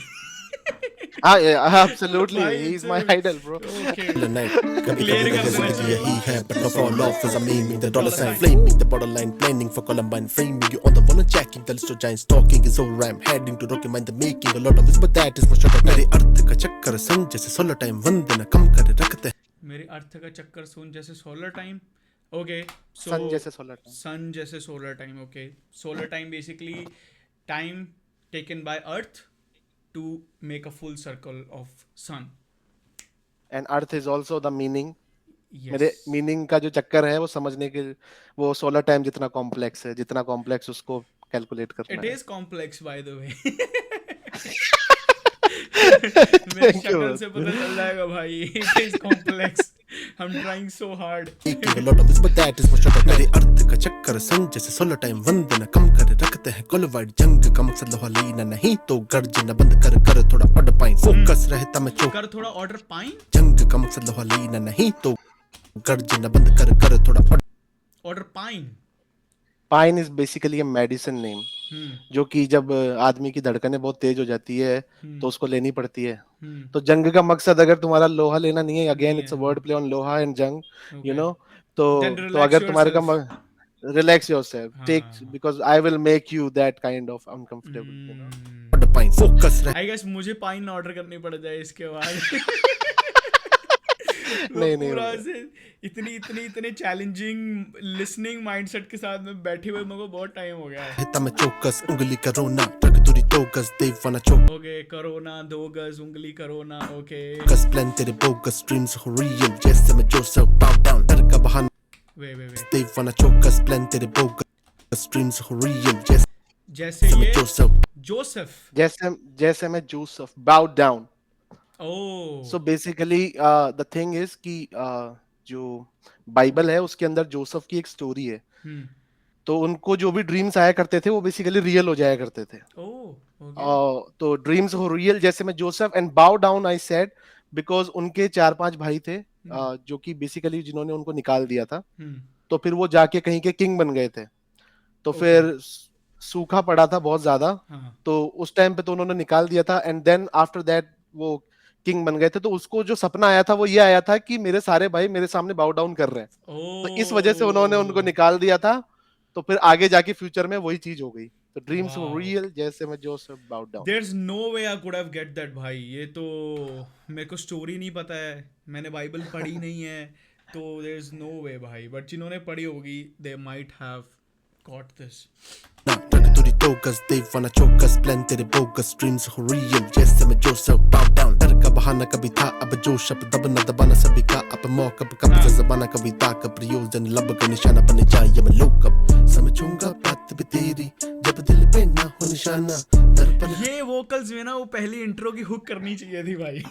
Yeah, absolutely. Bhai, He's my it's- idol, bro. Okay. Night. कभी Clear कभी कर लगे देना जिंदगी चाहिए। यही है, but no fall off as I'm aiming the dollar sign, flame me the borderline, planning for Columbine, framing you on the one and jacking the list of giants, talking is over, I'm heading to rocky mind, the making a lot of this, but that is for sure. मेरे अर्थ का चक्कर संग जैसे 16 time वंदना कम कर रखते हैं। मेरे अर्थ का चक्कर सुन जैसे solar time. Okay, so Sun जैसे solar time. सन जैसे solar time. Okay, solar time basically time taken by Earth to make a full circle of sun. And Earth is also the meaning. मेरे meaning का जो चक्कर है वो समझने के वो सोलर टाइम जितना कॉम्प्लेक्स है, जितना कॉम्प्लेक्स उसको कैलकुलेट करना इट है। इज कॉम्प्लेक्स बाय द वे। मेरे शक्ल से पता चल जाएगा भाई, it is complex. I am trying so hard. Making a lot of this, but that is for sure. मेरे अर्थ का चक्कर संग जैसे 16 टाइम वंदना कम कर रखते हैं। कुलवाड़ जंग का मकसद लोहा लेना नहीं तो गर्जना बंद कर कर थोड़ा ऑर्डर पाइन, फोकस रहता मैं चौक कर थोड़ा ऑर्डर पाइन। जंग का मकसद लोहा लेना नहीं तो गर्जना बंद कर कर थोड़ा order pine. Pine is basically a medicine name, जो कि जब आदमी की धड़कनें बहुत तेज हो जाती है तो उसको लेनी पड़ती है। तो जंग का मकसद अगर तुम्हारा लोहा लेना नहीं है, again it's a word play on लोहा एंड जंग, यू नो, तो Then relax अगर तुम्हारे yourself. का रिलैक्स योरसेल्फ, टेक, हाँ। Because I will make you that kind of uncomfortable, you know. Order pine, focus I guess मुझे pine order करनी पड़ जाए इसके बाद। नहीं, नहीं पूरा होगा। से इतने चैलेंजिंग लिसनिंग माइंडसेट के साथ में बैठे हुए मेरे को बहुत टाइम हो गया है। रहता मैं चौकस उंगली करो ना रख दूरी तो गस देवाना चौक ओके, करो ना 2 गज उंगली करो ना। ओके, कस प्लान तेरे बोगस ड्रीम्स हो रियल जैसे मैं जोसेफ बाउ डाउन डर का बहाना वे देवाना चौकस प्लान तेरे बोगस ड्रीम्स हो रियल जैसे मैं ये जोसेफ जोसेफ। जैसे मैं जोसेफ बाउ down. Oh, so basically the thing is कि जो बाइबल है उसके अंदर जोसेफ की एक स्टोरी है, तो उनको जो भी ड्रीम्स आया करते थे वो बेसिकली रियल हो जाया करते थे। तो ड्रीम्स हो रियल जैसे मैं जोसेफ, एंड बाउ डाउन आई सेड बिकॉज उनके 4-5 भाई थे जो कि बेसिकली जिन्होंने उनको निकाल दिया था, तो फिर वो जाके कहीं के किंग बन गए थे। तो फिर सूखा पड़ा था बहुत ज्यादा, तो उस टाइम पे तो उन्होंने निकाल दिया था, एंड देन आफ्टर दैट वो किंग बन गए थे। तो उसको जो सपना आया था वो ये आया था कि मेरे सारे भाई मेरे सामने बाउ डाउन कर रहे हैं, तो इस वजह से उन्होंने उनको निकाल दिया था। तो फिर आगे जाके फ्यूचर में वही चीज हो गई। तो ड्रीम्स Wow. रियल जैसे मैं जोसेफ बाउ down. There's no way I could have get that भाई। ये तो मेरे को स्टोरी नहीं पता है, मैंने बाइबल पढ़ी नहीं है, तो there's no way भाई। बट जिन्होंने पढ़ी होगी they might have got this। ना रख दूरी तो गस देवाना चौकस प्लान तेरे बोगस ड्रीम्स हो रियल जैसे मैं जोसेफ बाउ डाउन डर का बहाना कभी था अब जोश अब दबना दबाना सभी का अब मौका कब से जबाना कभी ताक प्रयोजन लब का निशाना बन जाए मैं लोग कब समझूंगा बात भी तेरी जब दिल पे ना हो निशाना दर्पण ये वोकल्स में ना वो पहली इंट्रो की हुक करनी चाहिए थी भाई।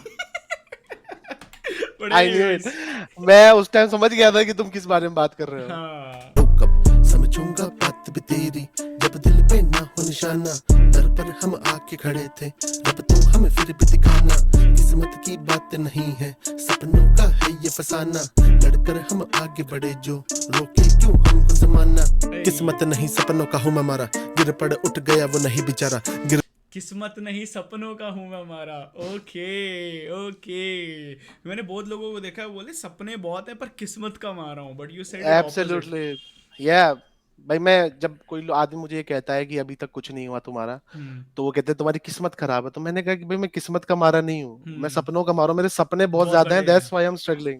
But I knew anyways, it, मैं उस टाइम समझ गया था कि तुम किस बारे में बात कर रहे हो। हाँ, लोग कब समझूंगा बात भी तेरी जब दिल पे ना हो निशाना दर पर हम आके खड़े थे रब तू हमें फिर भी दिखाना किस्मत की बात नहीं है सपनों का है ये फसाना लड़कर हम आगे बढ़े जो रोके क्यों हमको जमाना किस्मत नहीं सपनों का हूँ मैं मारा गिर पड़ उठ गया वो नहीं बेचारा गिर किस्मत नहीं सपनों का हूँ मैं मारा। ओके ओके, मैंने बहुत लोगों को देखा है बोले सपने बहुत है पर किस्मत का मारा हूँ, बट यू सेड एब्सोल्युटली, या भाई मैं जब कोई आदमी मुझे ये कहता है कि अभी तक कुछ नहीं हुआ तुम्हारा, तो वो कहते हैं तुम्हारी किस्मत खराब है। तो मैंने कहा कि भाई मैं किस्मत का मारा नहीं हूँ, मैं सपनों का मारा हूँ, मेरे सपने बहुत ज्यादा हैं, that's why I am struggling.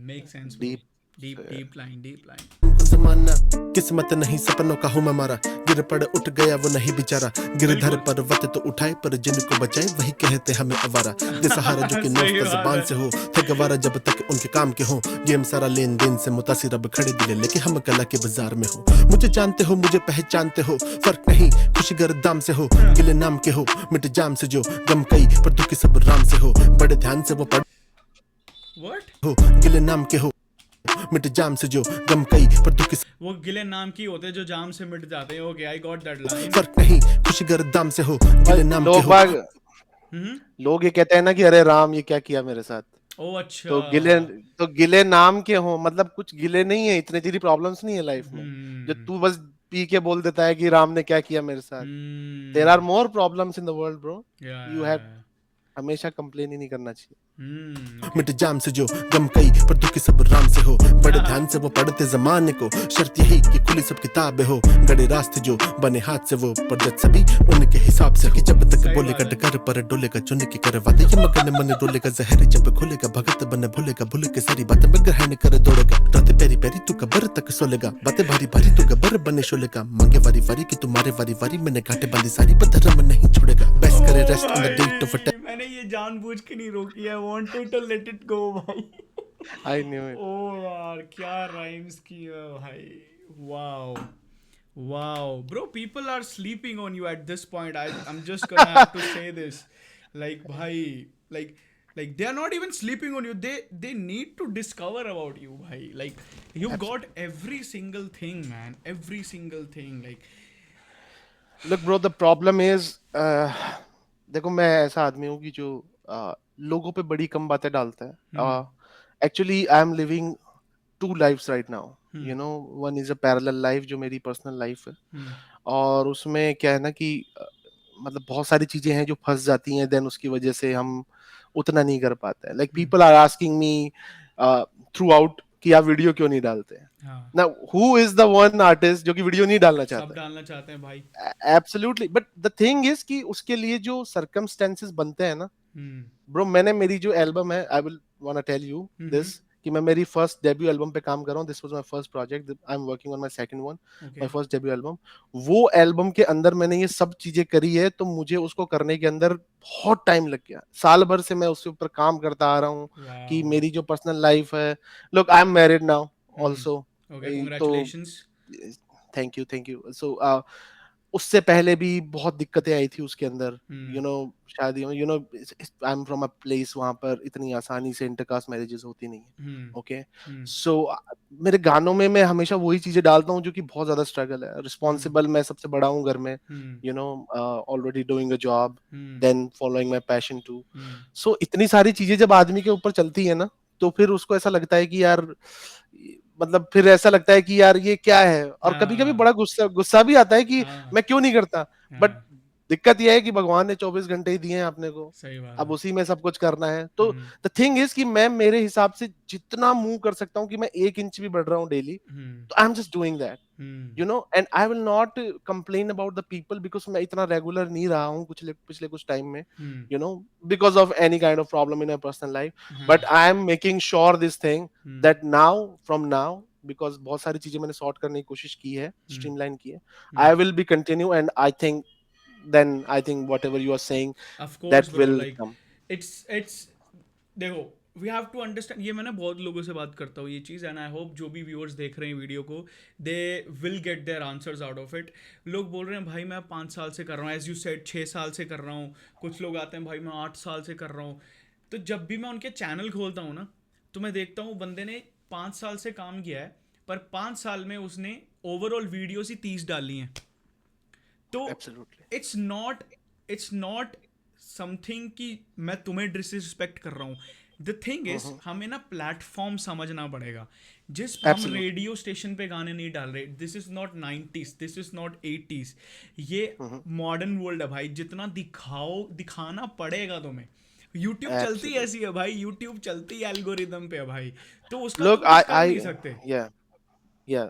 Make sense. Deep line. हमको जमाना किस्मत नहीं सपनों का हूँ मैं मारा गिर पड़ उठ गया वो नहीं बेचारा गिरधर पर्वत तो उठाए पर जिनको बचाए वही कहते हमें अवारा बेसहारा जो कि नौफ ज़बान से हो थे गवारा जब तक उनके काम के हो गेम सारा लेन देन से मुतासिर अब खड़े दिले लेके हम कला के बाजार में हो मुझे जानते हो मुझे पहचानते हो फर्क नहीं खुशी गर दाम से हो गिले नाम के हो मिट जाम से जो गम कई पर दुखी सब राम से हो बड़े ध्यान से वो पढ़ व्हाट हो गिले नाम के हो मिट जाम से जो गम कई पर दुख वो गिले नाम की होते हैं जो जाम से मिट जाते हैं. Okay, I got that line. फर्क नहीं खुशी गर दाम से हो गिले नाम के हो. लोग ये कहते हैं ना कि अरे राम ये क्या किया मेरे साथ. ओ अच्छा. तो गिले नाम के हो, मतलब कुछ गिले नहीं है, इतनी तेरी प्रॉब्लम्स नहीं है लाइफ में जो तू बस पी के बोल देता है कि राम ने क्या किया मेरे साथ. There are more problems in the world bro. You have हमेशा कंप्लेन ही नहीं करना चाहिए. मिट जाम से जो गम कई पर दुख सब राम से हो. बड़े ध्यान से वो पढ़ते जमाने को, शर्त यही कि खुली सब किताबें हो. गड़े रास्ते जो बने हाथ से वो पर जज सभी उनके हिसाब से. कि जब तक बोलेगा डकर पर डोलेगा चुन के करवाते ये मगन मन डोलेगा जहर जब खोलेगा भगत बने भूलेगा भूल के सारी बातें में ग्रहण कर दौड़ेगा. रात पेरी पेरी तू कबर तक सोलेगा, बातें भारी भारी तू गबर बने शोलेगा. मांगे वारी वारी कि तुम्हारे वारी वारी मैंने घाटे बंदी सारी पर धर्म नहीं छोड़ेगा. बेस्ट करे rest on the date of attack. मैंने ये जानबूझ के नहीं रोकी है. Wanted to let it go भाई. I knew it. ओ यार क्या राइम्स की है भाई. Wow wow bro, people are sleeping on you at this point. I'm just gonna have to say this, like bhai, like they are not even sleeping on you. They need to discover about you bhai. Like you've got every single thing man, every single thing. Like look bro, the problem is देखो मैं ऐसा आदमी हूँ कि जो लोगों पे बड़ी कम बातें डालता है. Actually I am living two lives right now. You know, one is a parallel life जो मेरी personal life है. और उसमें क्या है ना कि मतलब बहुत सारी चीजें हैं जो फंस जाती हैं, देन उसकी वजह से हम उतना नहीं कर पाते हैं. Like people are asking me throughout कि आप वीडियो क्यों नहीं डालते हैं. Now who is the one artist जो कि वीडियो नहीं डालना चाहता? सब डालना चाहते हैं भाई. Absolutely, but the thing is कि उसके लिए जो circumstances बनते हैं ना, bro, मैंने मेरी जो एल्बम है, I will wanna tell you this, कि मैं मेरी फर्स्ट डेब्यू एल्बम पे काम कर रहा हूँ. This was my first project. I am working on my second one, my first debut album. वो एल्बम के अंदर मैंने ये सब चीजें करी है, तो मुझे उसको करने के अंदर बहुत टाइम लग गया. साल भर से मैं उसके ऊपर काम करता आ रहा हूँ कि मेरी जो पर्सनल लाइफ है. Look, I am married now also. Okay, congratulations. Thank you. So उससे पहले भी बहुत दिक्कतें आई थी उसके अंदर. यू नो, शादी, you know, I am from a place वहां पर इतनी आसानी से इंटरकास्ट मैरिजेस होती नहीं है. ओके, सो मेरे गानों में मैं हमेशा वही चीजें डालता हूँ जो कि बहुत ज्यादा स्ट्रगल है. रिस्पॉन्सिबल मैं सबसे बड़ा हूँ घर में. You know, already doing a job, then following my passion too. So इतनी सारी चीजें जब आदमी के ऊपर चलती है ना, तो फिर उसको ऐसा लगता है कि यार, मतलब फिर ऐसा लगता है कि यार ये क्या है. और कभी कभी बड़ा गुस्सा भी आता है कि मैं क्यों नहीं करता. बट दिक्कत यह है कि भगवान ने 24 घंटे ही दिए हैं आपने को, अब उसी में सब कुछ करना है. तो द थिंग इज कि मैं मेरे हिसाब से जितना मूव कर सकता हूँ कि मैं 1 इंच भी बढ़ रहा हूँ डेली, तो आई am just doing that. You know, and I will not complain about the people because मैं इतना रेगुलर नहीं रहा हूँ पिछले कुछ टाइम में. You no, because of any kind of problem in my personal life. But I am making sure this thing that now, from now, because बहुत सारी चीजें मैंने सॉर्ट करने की कोशिश की है, स्ट्रीमलाइन की है. आई will B continue, and I think then I think whatever you are saying, of course, that bro, will like, come. It's देखो, we have to understand. ये मैं ना बहुत लोगों से बात करता हूँ ये चीज़, एंड आई होप जो भी व्यूअर्स देख रहे हैं वीडियो को, they will get their answers out of it. लोग बोल रहे हैं भाई मैं 5 साल से कर रहा हूँ, एज यू सेड 6 साल से कर रहा हूँ. कुछ लोग आते हैं भाई मैं 8 साल से कर रहा हूँ. तो जब भी मैं उनके चैनल खोलता हूँ ना, तो मैं देखता हूँ बंदे ने 5 साल से काम किया है, पर 5 साल में उसने ओवरऑल वीडियोस ही 30 डाली हैं. तो इट्स नॉट समथिंग कि मैं तुम्हें डिसरिस्पेक्ट कर रहा हूँ. द थिंग इज हमें ना प्लेटफॉर्म समझना पड़ेगा. जिस हम रेडियो स्टेशन पे गाने नहीं डाल रहे, this is not 90s, this is not 80s. ये मॉडर्न वर्ल्ड है भाई. जितना दिखाना पड़ेगा तुम्हें. YouTube चलती ऐसी है भाई, YouTube चलती एल्गोरिदम पे है भाई, तो उसका तुम कुछ कर नहीं सकते.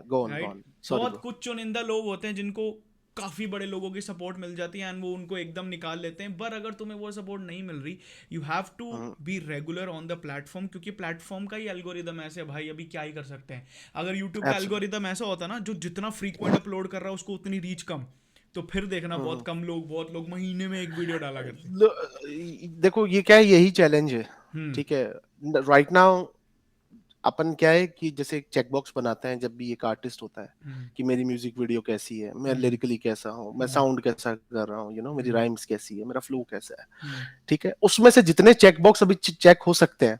Go on. बहुत कुछ चुनिंदा लोग होते हैं जिनको काफ़ी बड़े लोगों की सपोर्ट मिल जाती है, एंड वो उनको एकदम निकाल लेते हैं. पर अगर तुम्हें वो सपोर्ट नहीं मिल रही, you have to be regular on the platform, क्योंकि प्लेटफॉर्म का ही एल्गोरिदम ऐसे है भाई. अभी क्या ही कर सकते हैं. अगर यूट्यूब का एल्गोरिदम ऐसा होता ना, जो जितना फ्रीक्वेंट अपलोड कर रहा है उसको उतनी रीच कम, तो फिर देखना बहुत लोग महीने में एक वीडियो डाला करते. देखो ये क्या है, यही चैलेंज है. ठीक है, राइट नाउ अपन क्या है कि जैसे एक चेक बॉक्स बनाते हैं जब भी एक आर्टिस्ट होता है कि मेरी म्यूजिक वीडियो कैसी है, मैं लिरिकली कैसा हूँ, मैं साउंड कैसा कर रहा हूँ, मेरी राइम्स कैसी है, मेरा फ्लो कैसा है, ठीक है। उसमें से जितने चेक बॉक्स अभी चेक हो सकते हैं,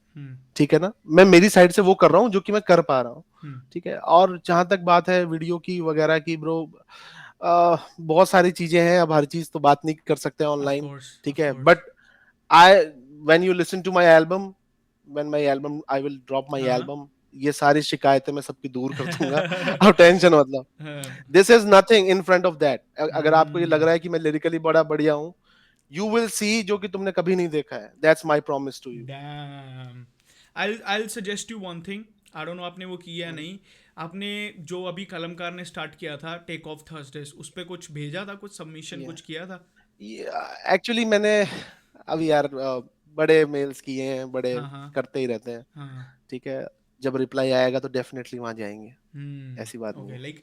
ठीक है ना, मैं मेरी साइड से वो कर रहा हूँ जो कि मैं कर पा रहा हूँ, ठीक है। और जहां तक बात है वीडियो की वगैरह की ब्रो, बहुत सारी चीजें हैं, अब हर चीज तो बात नहीं कर सकते ऑनलाइन, ठीक है। But I when you listen to my album, when my album I will drop my album, ये सारी शिकायतें मैं सबकी दूर कर दूंगा। अब टेंशन मतलब this is nothing in front of that. अगर आपको ये लग रहा है कि मैं लिरिकली बड़ा बढ़िया हूँ, यू विल सी जो कि तुमने कभी नहीं देखा है। That's my promise to you. Damn, I'll suggest you one thing. I don't know आपने वो किया या नहीं। आपने जो अभी कलमकार ने स्टार्ट किया था टेक ऑफ थर्सडेज, उस पे कुछ भेजा था, कुछ सबमिशन कुछ किया था? एक्चुअली मैंने अभी यार बड़े मेल्स किए हैं, बड़े करते ही रहते हैं, ठीक है। जब रिप्लाई आएगा तो डेफिनेटली वहां जाएंगे, ऐसी बात नहीं है। लाइक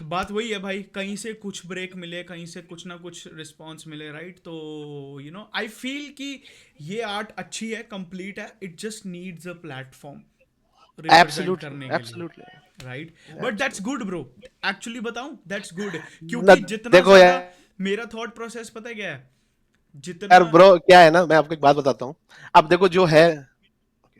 बात वही है भाई, कहीं से कुछ ब्रेक मिले, कहीं से कुछ ना कुछ रिस्पॉन्स मिले, राइट? तो आई फील कि ये आर्ट अच्छी है, कंप्लीट है, it just needs a platform represent करने के लिए, right? But that's good bro, actually बताऊं, दैट्स गुड, क्योंकि जितना ज्यादा मेरा थॉट प्रोसेस पता है क्या है, जितना यार ब्रो क्या है ना, मैं आपको एक बात बताता हूँ। अब देखो जो है,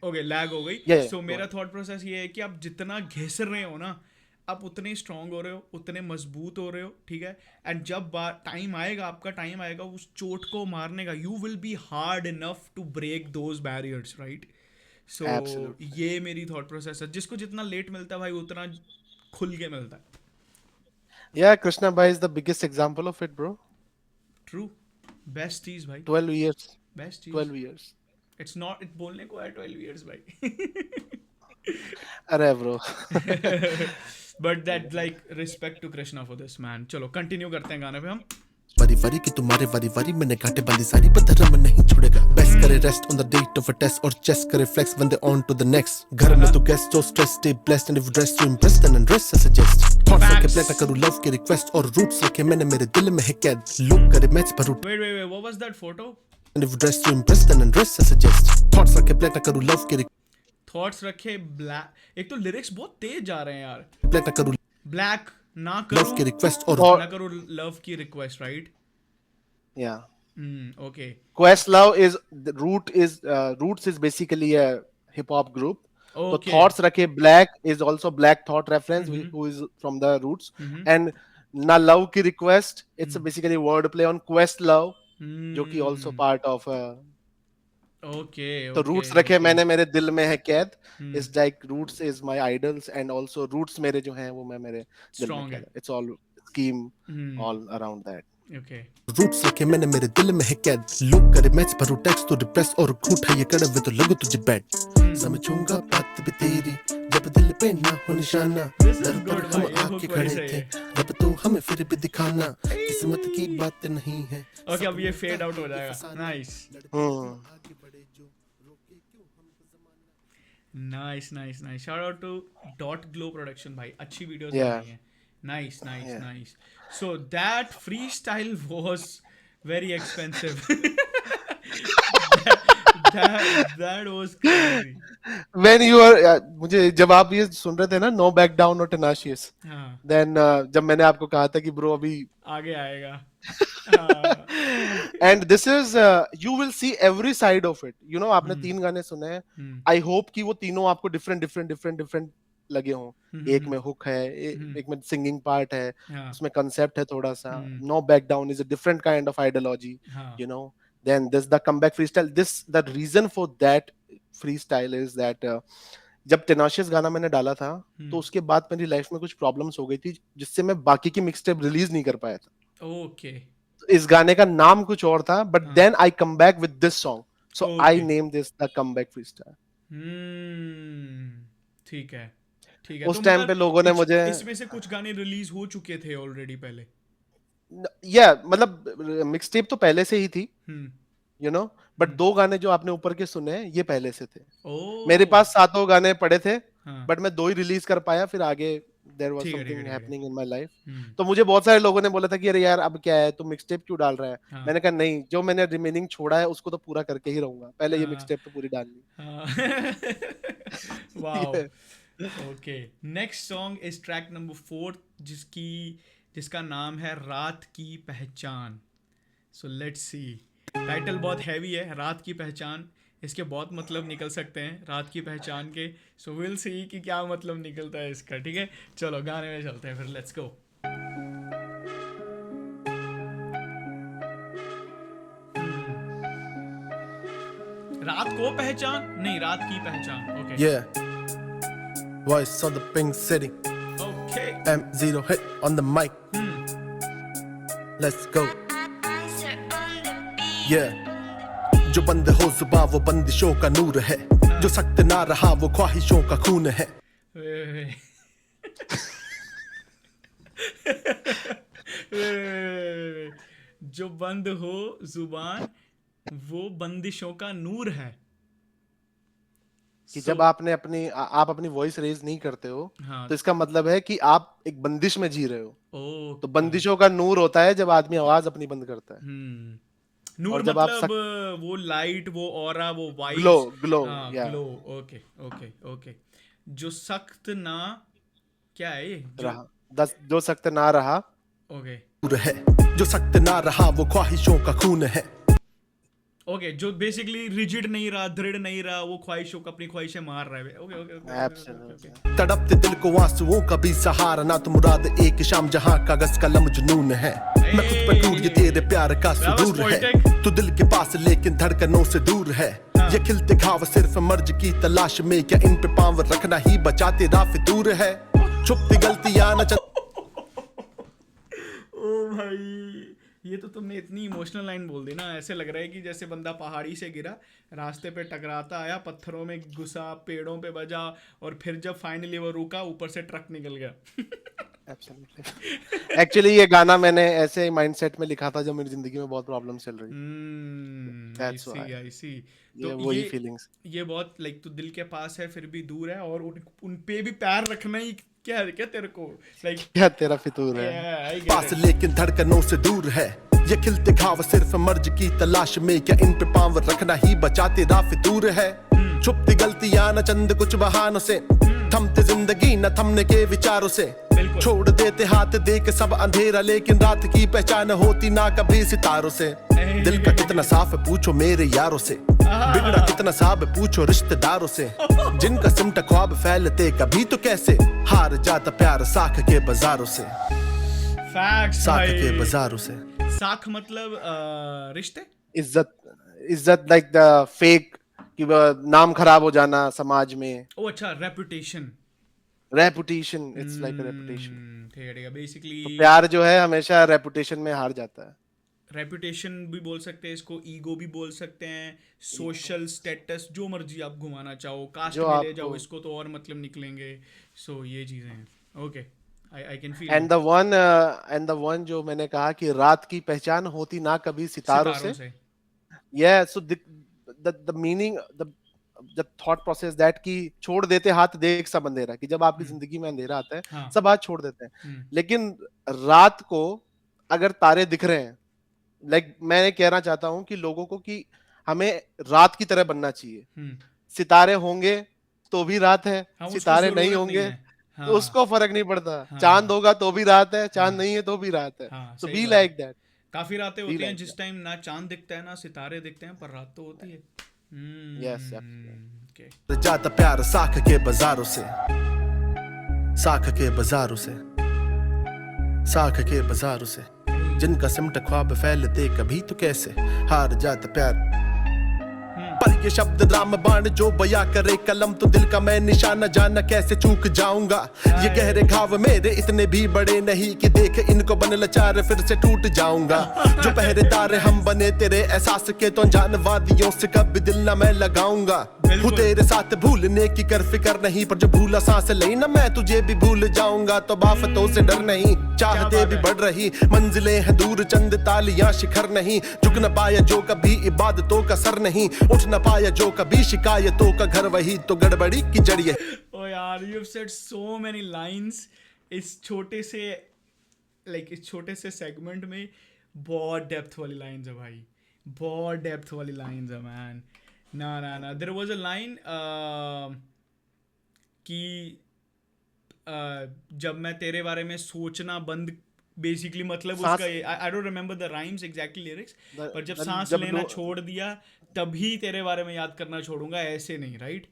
ओके लैग हो गई, सो मेरा थॉट प्रोसेस ये है कि आप जितना घिस रहे हो ना, आप उतने स्ट्रांग हो रहे हो, उतने मजबूत हो रहे हो, ठीक है। एंड जब टाइम आएगा, आपका टाइम आएगा उस चोट को मारने का, you will be hard enough to break those barriers, right? So ये मेरी थॉट प्रोसेस है। जिसको जितना लेट मिलता है भाई, उतना खुल के मिलता है। Yeah, Krishna Bhai is the biggest example of it, bro. True, best चीज भाई, 12 years, बेस्ट चीज। 12 years. इट्स नॉट, इट बोलने को है 12 years भाई। अरे bro but that like respect to Krishna for this man. चलो कंटिन्यू करते हैं गाने पे हम। वरी वरी की तुम्हारे वरी वरी मैंने घाटे बंदी सारी पर धर्म नहीं छोड़ेगा। बेस्ट करे rest on the date of a test और चेस्ट करे flex when they on to the next। घर में तो guest so stressed stay blessed and if dressed to impress then undress I suggest। Thoughts रखे plate करूं love की request और roots रखे मैंने मेरे दिल में है कैद। लुक करे match भरूं Wait, what was that photo? and if dressed to impress then undress I suggest। Thoughts रखे प्लेट करूं लव की थॉट्स रखे ब्लैक, एक तो लिरिक्स बहुत तेज जा रहे हैं यार। प्लेट करूं ब्लैक ना लव की करो, रिक्वेस्ट और ना करो लव की request, right? Yeah. Okay. Questlove is the Roots is basically a hip hop group. So Okay. Thoughts Rakhe Black is also Black Thought reference, who is from the Roots. And Na Love Ki Request, it's basically wordplay on Questlove, जो कि also part of Okay. तो Roots रखे मैंने मेरे दिल में है कैद, is like Roots is my idols and also Roots मेरे जो हैं वो मैं मेरे दिल में कैद। It's all scheme all around that. Okay. Roots रखे मैंने मेरे दिल में है कैद। लुक करे मैच भरूं टैक्स तो डिप्रेस और घूंटा ये कड़वे तो लगो तुझे बैड। समझूंगा बात भी तेरी जब दिल पे ना हो निशाना। दर पर हम आके खड़े थे जब तो हमें फिर भी दिखाना किस्मत की बात नहीं है। Okay, अब ये फेड आउट हो जाएगा। Nice. Nice. Shout out to Dot Glow Production भाई, अच्छी वीडियोस बनाई हैं। Nice. So that freestyle was very expensive. that was crazy. When you are मुझे जब आप ये सुन रहे थे ना No Back Down और Tenacious, then जब मैंने आपको कहा था कि ब्रो अभी आगे आएगा, and this is you will see every side of it, आपने 3 गाने सुने हैं। I hope कि वो तीनों आपको different लगे हों। एक में हुक है, एक में सिंगिंग पार्ट है, उसमें कंसेप्ट है थोड़ा सा। No Back Down is a different kind of ideology, then this the comeback freestyle, the reason for that freestyle is that जब Tenacious गाना मैंने डाला था तो उसके बाद मेरी लाइफ में कुछ प्रॉब्लम्स हो गई थी जिससे मैं बाकी की मिक्सटेप रिलीज नहीं कर पाया था। ओके। इस गाने का नाम कुछ और था, but then I come back with this song, so I name this the comeback freestyle. ठीक है। उस टाइम पे लोगों ने मुझे इसमें से कुछ गाने रिलीज हो चुके थे ऑलरेडी पहले, मतलब मिक्सटेप तो पहले से ही थी, बट 2 गाने जो आपने ऊपर के सुने ये पहले से थे। मेरे पास 7 गाने पड़े थे, बट मैं 2 ही रिलीज कर पाया, फिर आगे there was something happening in my life. तो मुझे बहुत सारे लोगों ने बोला था कि अरे यार अब क्या है, तुम मिक्सटेप क्यों डाल रहा है? मैंने कहा नहीं, जो मैंने रिमेनिंग छोड़ा है उसको तो पूरा करके ही रहूंगा, पहले ये मिक्सटेप तो पूरी डालनी। Wow. Okay, next song is track number 4 जिसका नाम है रात की पहचान. So let's see. टाइटल बहुत हैवी है, रात की पहचान. इसके बहुत मतलब निकल सकते हैं रात की पहचान के. सो विल सी कि क्या मतलब निकलता है इसका. ठीक है, चलो गाने में चलते हैं फिर. Let's go. रात को पहचान नहीं, रात की पहचान. Okay. Yeah. Voice of the Pink City. Okay. M0 hit on the mic. Let's go. Yeah. जो बंद हो जुबां वो बंदिशों का नूर है, जो सख्त ना रहा वो ख्वाहिशों का खून है. जो बंद हो जुबान वो बंदिशों का नूर है. कि जब आप अपनी वॉइस रेज नहीं करते हो, हाँ. तो इसका मतलब है कि आप एक बंदिश में जी रहे हो. ओ, तो बंदिशों का नूर होता है जब आदमी आवाज अपनी बंद करता है. नूर और जब आप मतलब वो लाइट, वो ऑरा, वो वाइब्स. ग्लो. या ग्लो. Okay okay okay. जो सख्त ना, क्या है ये? जो सख्त ना रहा. ओके है जो सख्त ना रहा वो ख्वाहिशों का खून है. ओके, जो बेसिकली रिजिड नहीं रहा, दृढ़ नहीं रहा, वो ख्वाहिशों को, अपनी ख्वाहिशें मार रहा है. Okay okay okay. Absolutely. तड़पते दिल को आंसुओं का भी सहारा ना, तो मुराद एक शाम जहां कागज कलम जुनून है. मैं खुद पे टूट ये तेरे प्यार का सुरूर है, तू दिल के पास लेकिन धड़कनों से दूर है. ये खिलते घाव सिर्फ मर्ज की तलाश में, क्या इन पे पांव रखना ही बचा तेरा फितूर है. छुपती गलतियां न ओ भाई, ये तो तुमने इतनी इमोशनल लाइन बोल दी ना, ऐसे लग रहा है कि जैसे बंदा पहाड़ी से गिरा, रास्ते पे टकराता आया, पत्थरों में घुसा, पेड़ों पे बजा, और फिर जब फाइनली वो रुका, ऊपर से ट्रक निकल गया. एक्चुअली ये गाना मैंने ऐसे माइंडसेट में लिखा था जब मेरी जिंदगी में बहुत प्रॉब्लम चल रही. I see. ये वही फीलिंग्स. ये बहुत लाइक तू दिल के पास है फिर भी दूर है, और उन पे भी पैर रखना ही क्या तेरे को लाइक क्या तेरा फितूर है. पास लेकिन धड़कनों से दूर है. ये खिलते घाव सिर्फ मर्ज की तलाश में, क्या इन पे पांव रखना ही बचा तेरा फितूर है. छुपती गलतियां न चंद कुछ बहानों से, थमते जिंदगी न थमने के विचारों से. छोड़ देते हाथ दे के सब अंधेरा, लेकिन रात की पहचान होती ना कभी सितारों से. दिल का कितना साफ है पूछो मेरे यारों से, बिगड़ा कितना साफ है पूछो रिश्तेदारों से. जिनका सिमटा ख्वाब फैलते कभी तो कैसे, हार जाता प्यार साख के बाजारों से. साख के बाजारों से. साख मतलब रिश्ते, इज्जत लाइक द फेक कि नाम खराब हो जाना समाज में. ओ अच्छा, रेपुटेशन. It's like reputation. ठीक है, बेसिकली तो प्यार जो है हमेशा रेपुटेशन में हार जाता है. रेपुटेशन भी बोल सकते हैं इसको, ईगो भी बोल सकते हैं, सोशल स्टेटस, जो मर्जी आप घुमाना चाहो, कास्ट में ले जाओ इसको तो और मतलब निकलेंगे. सो ये चीजें हैं. Okay, I can feel. And the one जो मैंने कहा कि रात की पहचान होती ना कभी सितारों से. Yeah, so the meaning, the thought process that कि छोड़ देते हाथ देख सब अंधेरा, कि जब आपकी जिंदगी में अंधेरा आता है, हाँ. सब हाथ छोड़ देते हैं. लेकिन रात को अगर तारे दिख रहे हैं, मैं कहना चाहता हूं कि लोगों को कि हमें रात की तरह बनना चाहिए. सितारे होंगे तो भी रात है, सितारे नहीं होंगे तो उसको फर्क नहीं पड़ता. चांद होगा तो भी रात है, चांद नहीं है तो भी रात है. So be like that. काफी रातें होती हैं जिस टाइम ना चांद दिखता है ना सितारे दिखते हैं, पर रात तो होती है. Yes, जाता प्यार साख के बाजारों से, साख के बाजारों से, साख के बाजारों से. जिनका सिमटा ख्वाब फैलते कभी तो कैसे, हार जाता प्यार. पर ये शब्द राम बाण जो बया करे कलम, तो दिल का मैं निशाना जाना कैसे चूक जाऊंगा. ये गहरे घाव मेरे इतने भी बड़े नहीं कि देख इनको बन लचार फिर से टूट जाऊंगा. जो पहरेदार हम बने तेरे एहसास के, तो अनजान वादियों से कभी दिल ना मैं लगाऊंगा. हूँ तेरे साथ भूलने की कर फिकर नहीं, पर जो भूला सांस ले ना मैं तुझे भी भूल जाऊंगा. तो बाफतों से डर नहीं, चाहते भी बढ़ रही, मंजिलें हैं दूर चंद तालियां शिखर नहीं. झुक न पाया जो कभी इबादतों का सर नहीं, उठ न पाया जो कभी शिकायतों का घर, वही तो गड़बड़ी की जड़ है. ओ यार, you have said so many lines इस छोटे से सेगमेंट में. बहुत डेप्थ वाली लाइंस है भाई, बहुत डेप्थ वाली लाइंस है मैन. ना देयर वाज अ लाइन कि जब मैं तेरे बारे में सोचना बंद, बेसिकली मतलब उसका I don't remember the rhymes exactly lyrics, पर जब सांस लेना छोड़ दिया तभी तेरे बारे में याद करना छोड़ूंगा, ऐसे नहीं, राइट?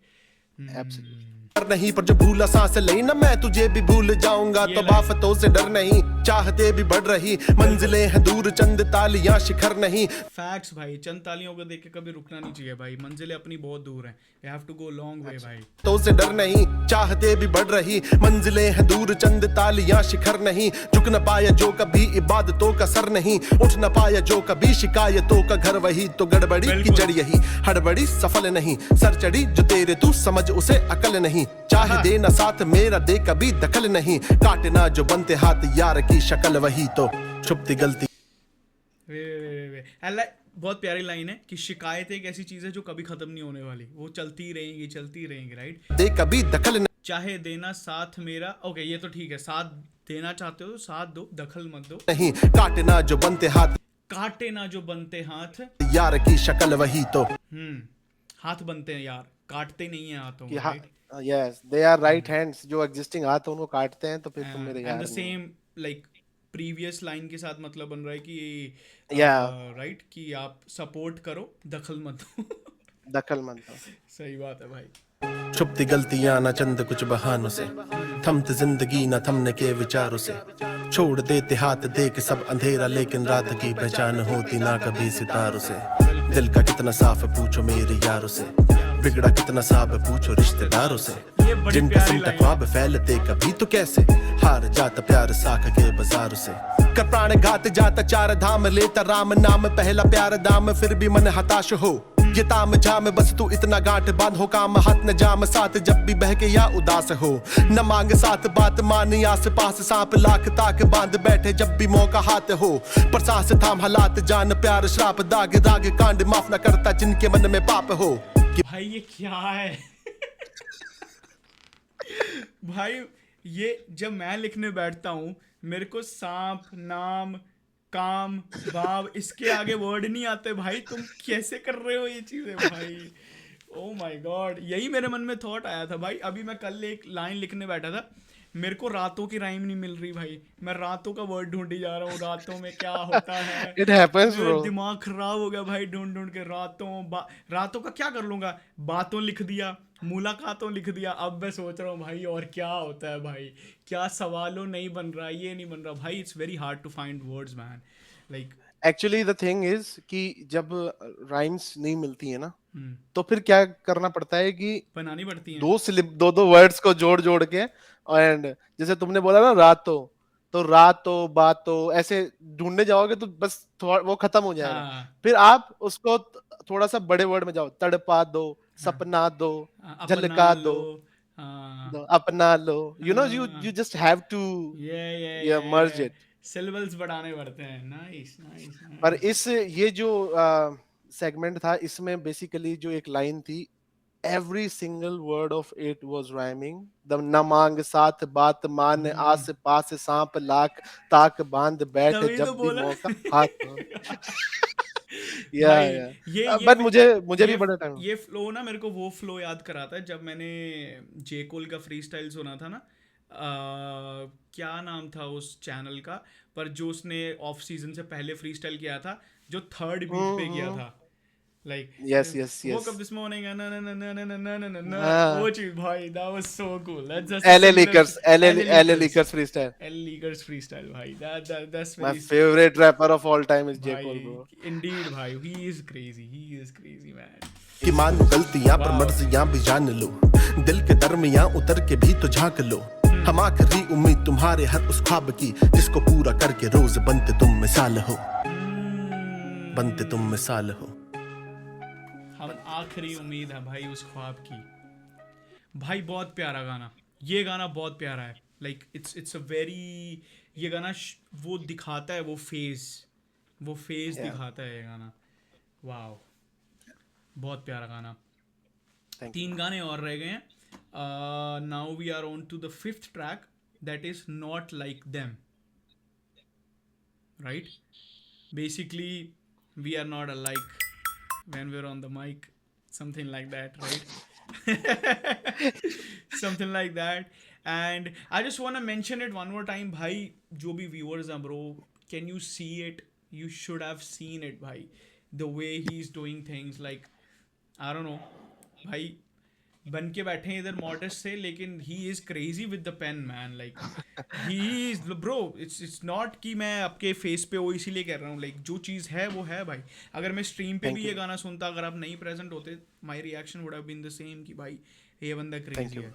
नहीं पर जो भूला सांस ले ना मैं तुझे भी भूल जाऊंगा, तो बाफतों से डर नहीं, चाहते भी बढ़ रही, मंजिलें हैं दूर चंद तालियां शिखर नहीं। फैक्ट्स भाई, चंद तालियों को देख के कभी रुकना नहीं चाहिए भाई, मंजिलें अपनी बहुत दूर हैं, we have to go long way भाई। तो से डर नहीं, चाहते भी बढ़ रही, मंजिलें हैं दूर चंद तालियां शिखर नहीं, झुक न पाया जो कभी इबादतों का सर नहीं, उठ न पाया जो कभी शिकायतों का घर वही, तो गड़बड़ी की जड़ यही, हड़बड़ी सफल नहीं, सर चढ़ी जो तेरे तू समझ उसे अकल नहीं, चाहे देना साथ मेरा दे कभी दखल नहीं, काटना जो बनते हाथ यार की शक्ल वही, तो छुपती गलती। वे बहुत प्यारी लाइन है कि शिकायत एक ऐसी चीज है जो कभी खत्म नहीं होने वाली, वो चलती रहेंगी, राइट? दे कभी दखल नहीं, चाहे देना साथ मेरा, ओके ये तो ठीक है, साथ देना चाहते हो तो साथ दो, दखल मत दो, नहीं काटना जो बनते हाथ, काटे ना जो बनते हाथ यार की शक्ल वही, तो हाथ बनते हैं यार, काटते नहीं है हाथों को, right? Yes they are right hands, जो एग्जिस्टिंग हाथ उनको काटते हैं तो फिर तुम मेरे यार and the same like previous line के साथ मतलब बन रहा है कि राइट कि आप सपोर्ट करो, दखल मत दो। दखल मत दो, सही बात है भाई। छुपती गलतियां ना चंद कुछ बहानों से, थमती जिंदगी ना थमने के विचारों से, छोड़ देते हाथ देख सब अंधेरा, लेकिन रात की पहचान होती ना कभी सितारों से, दिल का कितना साफ है पूछो मेरे यारों से, बिगड़ा कितना साफ है पूछो रिश्तेदारों से, जिनका सिमटा ख्वाब फैलते कभी तो कैसे, हार जाता प्यार साख के बाजारों से, कर प्राण घात जाता चार धाम, लेता राम नाम पहला प्यार दाम, फिर भी मन हताश हो, ये ताम झाम बस तू इतना गांठ बांध हो, काम हाथ न जाम साथ जब भी बहके या उदास हो, न मांग साथ बात मानी आस पास, सांप लाख ताक बांध बैठे जब भी मौका हाथ हो, पर सांस थाम हालात जान प्यार श्राप दाग दाग कांड माफ न करता जिनके मन में पाप हो। भाई ये क्या है? भाई ये जब मैं लिखने बैठता हूँ मेरे को सांप, नाम, काम, बाब, इसके आगे वर्ड नहीं आते भाई, तुम कैसे कर रहे हो ये चीजें भाई? ओ माय गॉड, यही मेरे मन में थॉट आया था भाई, अभी मैं कल एक लाइन लिखने बैठा था, मेरे को रातों की राइम नहीं मिल रही भाई, मैं रातों का वर्ड ढूंढी जा रहा हूँ, रातों में क्या होता है। It happens, bro. दिमाग खराब हो गया भाई ढूंढ के, रातों का क्या कर लूंगा, बातों लिख दिया, मुलाकातों लिख दिया, अब मैं सोच रहा हूँ भाई और क्या होता है भाई, क्या सवालों नहीं बन रहा, ये नहीं बन रहा भाई, it's very hard to find words man, like actually the thing is कि जब राइम्स नहीं मिलती है ना, तो फिर क्या करना पड़ता है कि बनानी पड़ती है दो वर्ड्स को जोड़ के, एंड जैसे तुमने बोला ना रातों, तो रातों बातों ऐसे ढूंढने जाओगे तो बस वो खत्म हो जाएगा। फिर आप उसको थोड़ा सा बड़े वर्ड में जाओ, तड़पा दो, सपना दो, झलका दो, अपना लो, you know, you just have to merge it, syllables बढ़ाने पड़ते हैं। नाइस। पर इस ये जो सेगमेंट था, इसमें बेसिकली जो एक लाइन थी, every single word of it was rhyming. The न मांग साथ बात मान, आस पास सांप लाख ताक बांध बैठ जब भी मौका हाथ। बट मुझे भी बड़ा टाइम, ये फ्लो ना मेरे को वो फ्लो याद कराता है जब मैंने जे कोल का फ्री स्टाइल सुना था ना, क्या नाम था उस चैनल का, पर जो उसने ऑफ सीजन से पहले फ्री स्टाइल किया था, जो थर्ड बीट पे किया था, like yes woke up this morning वो चीज भाई, that was so cool. That's just LA Leakers freestyle. LA Leakers freestyle भाई, that's my favorite rapper of all time is J Cole, bro. Indeed भाई, he is crazy man. कि मान गलतियां पर मर्जियां भी जान लो, दिल के दरमियां उतर के भी तो झांक लो, हम आखिरी उम्मीद तुम्हारे हर उस ख्वाब की, जिसको पूरा करके रोज बनते तुम मिसाल हो, हम आखिरी उम्मीद है भाई उस ख्वाब की। भाई बहुत प्यारा गाना, ये गाना बहुत प्यारा है, लाइक इट्स अ वेरी, ये गाना वो दिखाता है, वो फेज दिखाता है ये गाना। वाओ, बहुत प्यारा गाना। 3 गाने और रह गए हैं। Now we are on to the 5th track, that is not like them, right? Basically we are not alike when we're on the mic, something like that, right? something like that. And I just want to mention it one more time, भाई जो भी viewers हैं bro, can you see it? You should have seen it, भाई. The way he's doing things, like I don't know, भाई बन के बैठे हैं इधर मॉडेस्ट से, लेकिन he is crazy with the pen, man. Like he is bro, it's not कि मैं आपके फेस पे वो इसीलिए कह रहा हूँ, like जो चीज़ है वो है भाई. अगर मैं स्ट्रीम पे भी ये गाना सुनता, अगर आप नहीं प्रेजेंट होते, my reaction would have been the same कि भाई ये बंदा crazy है.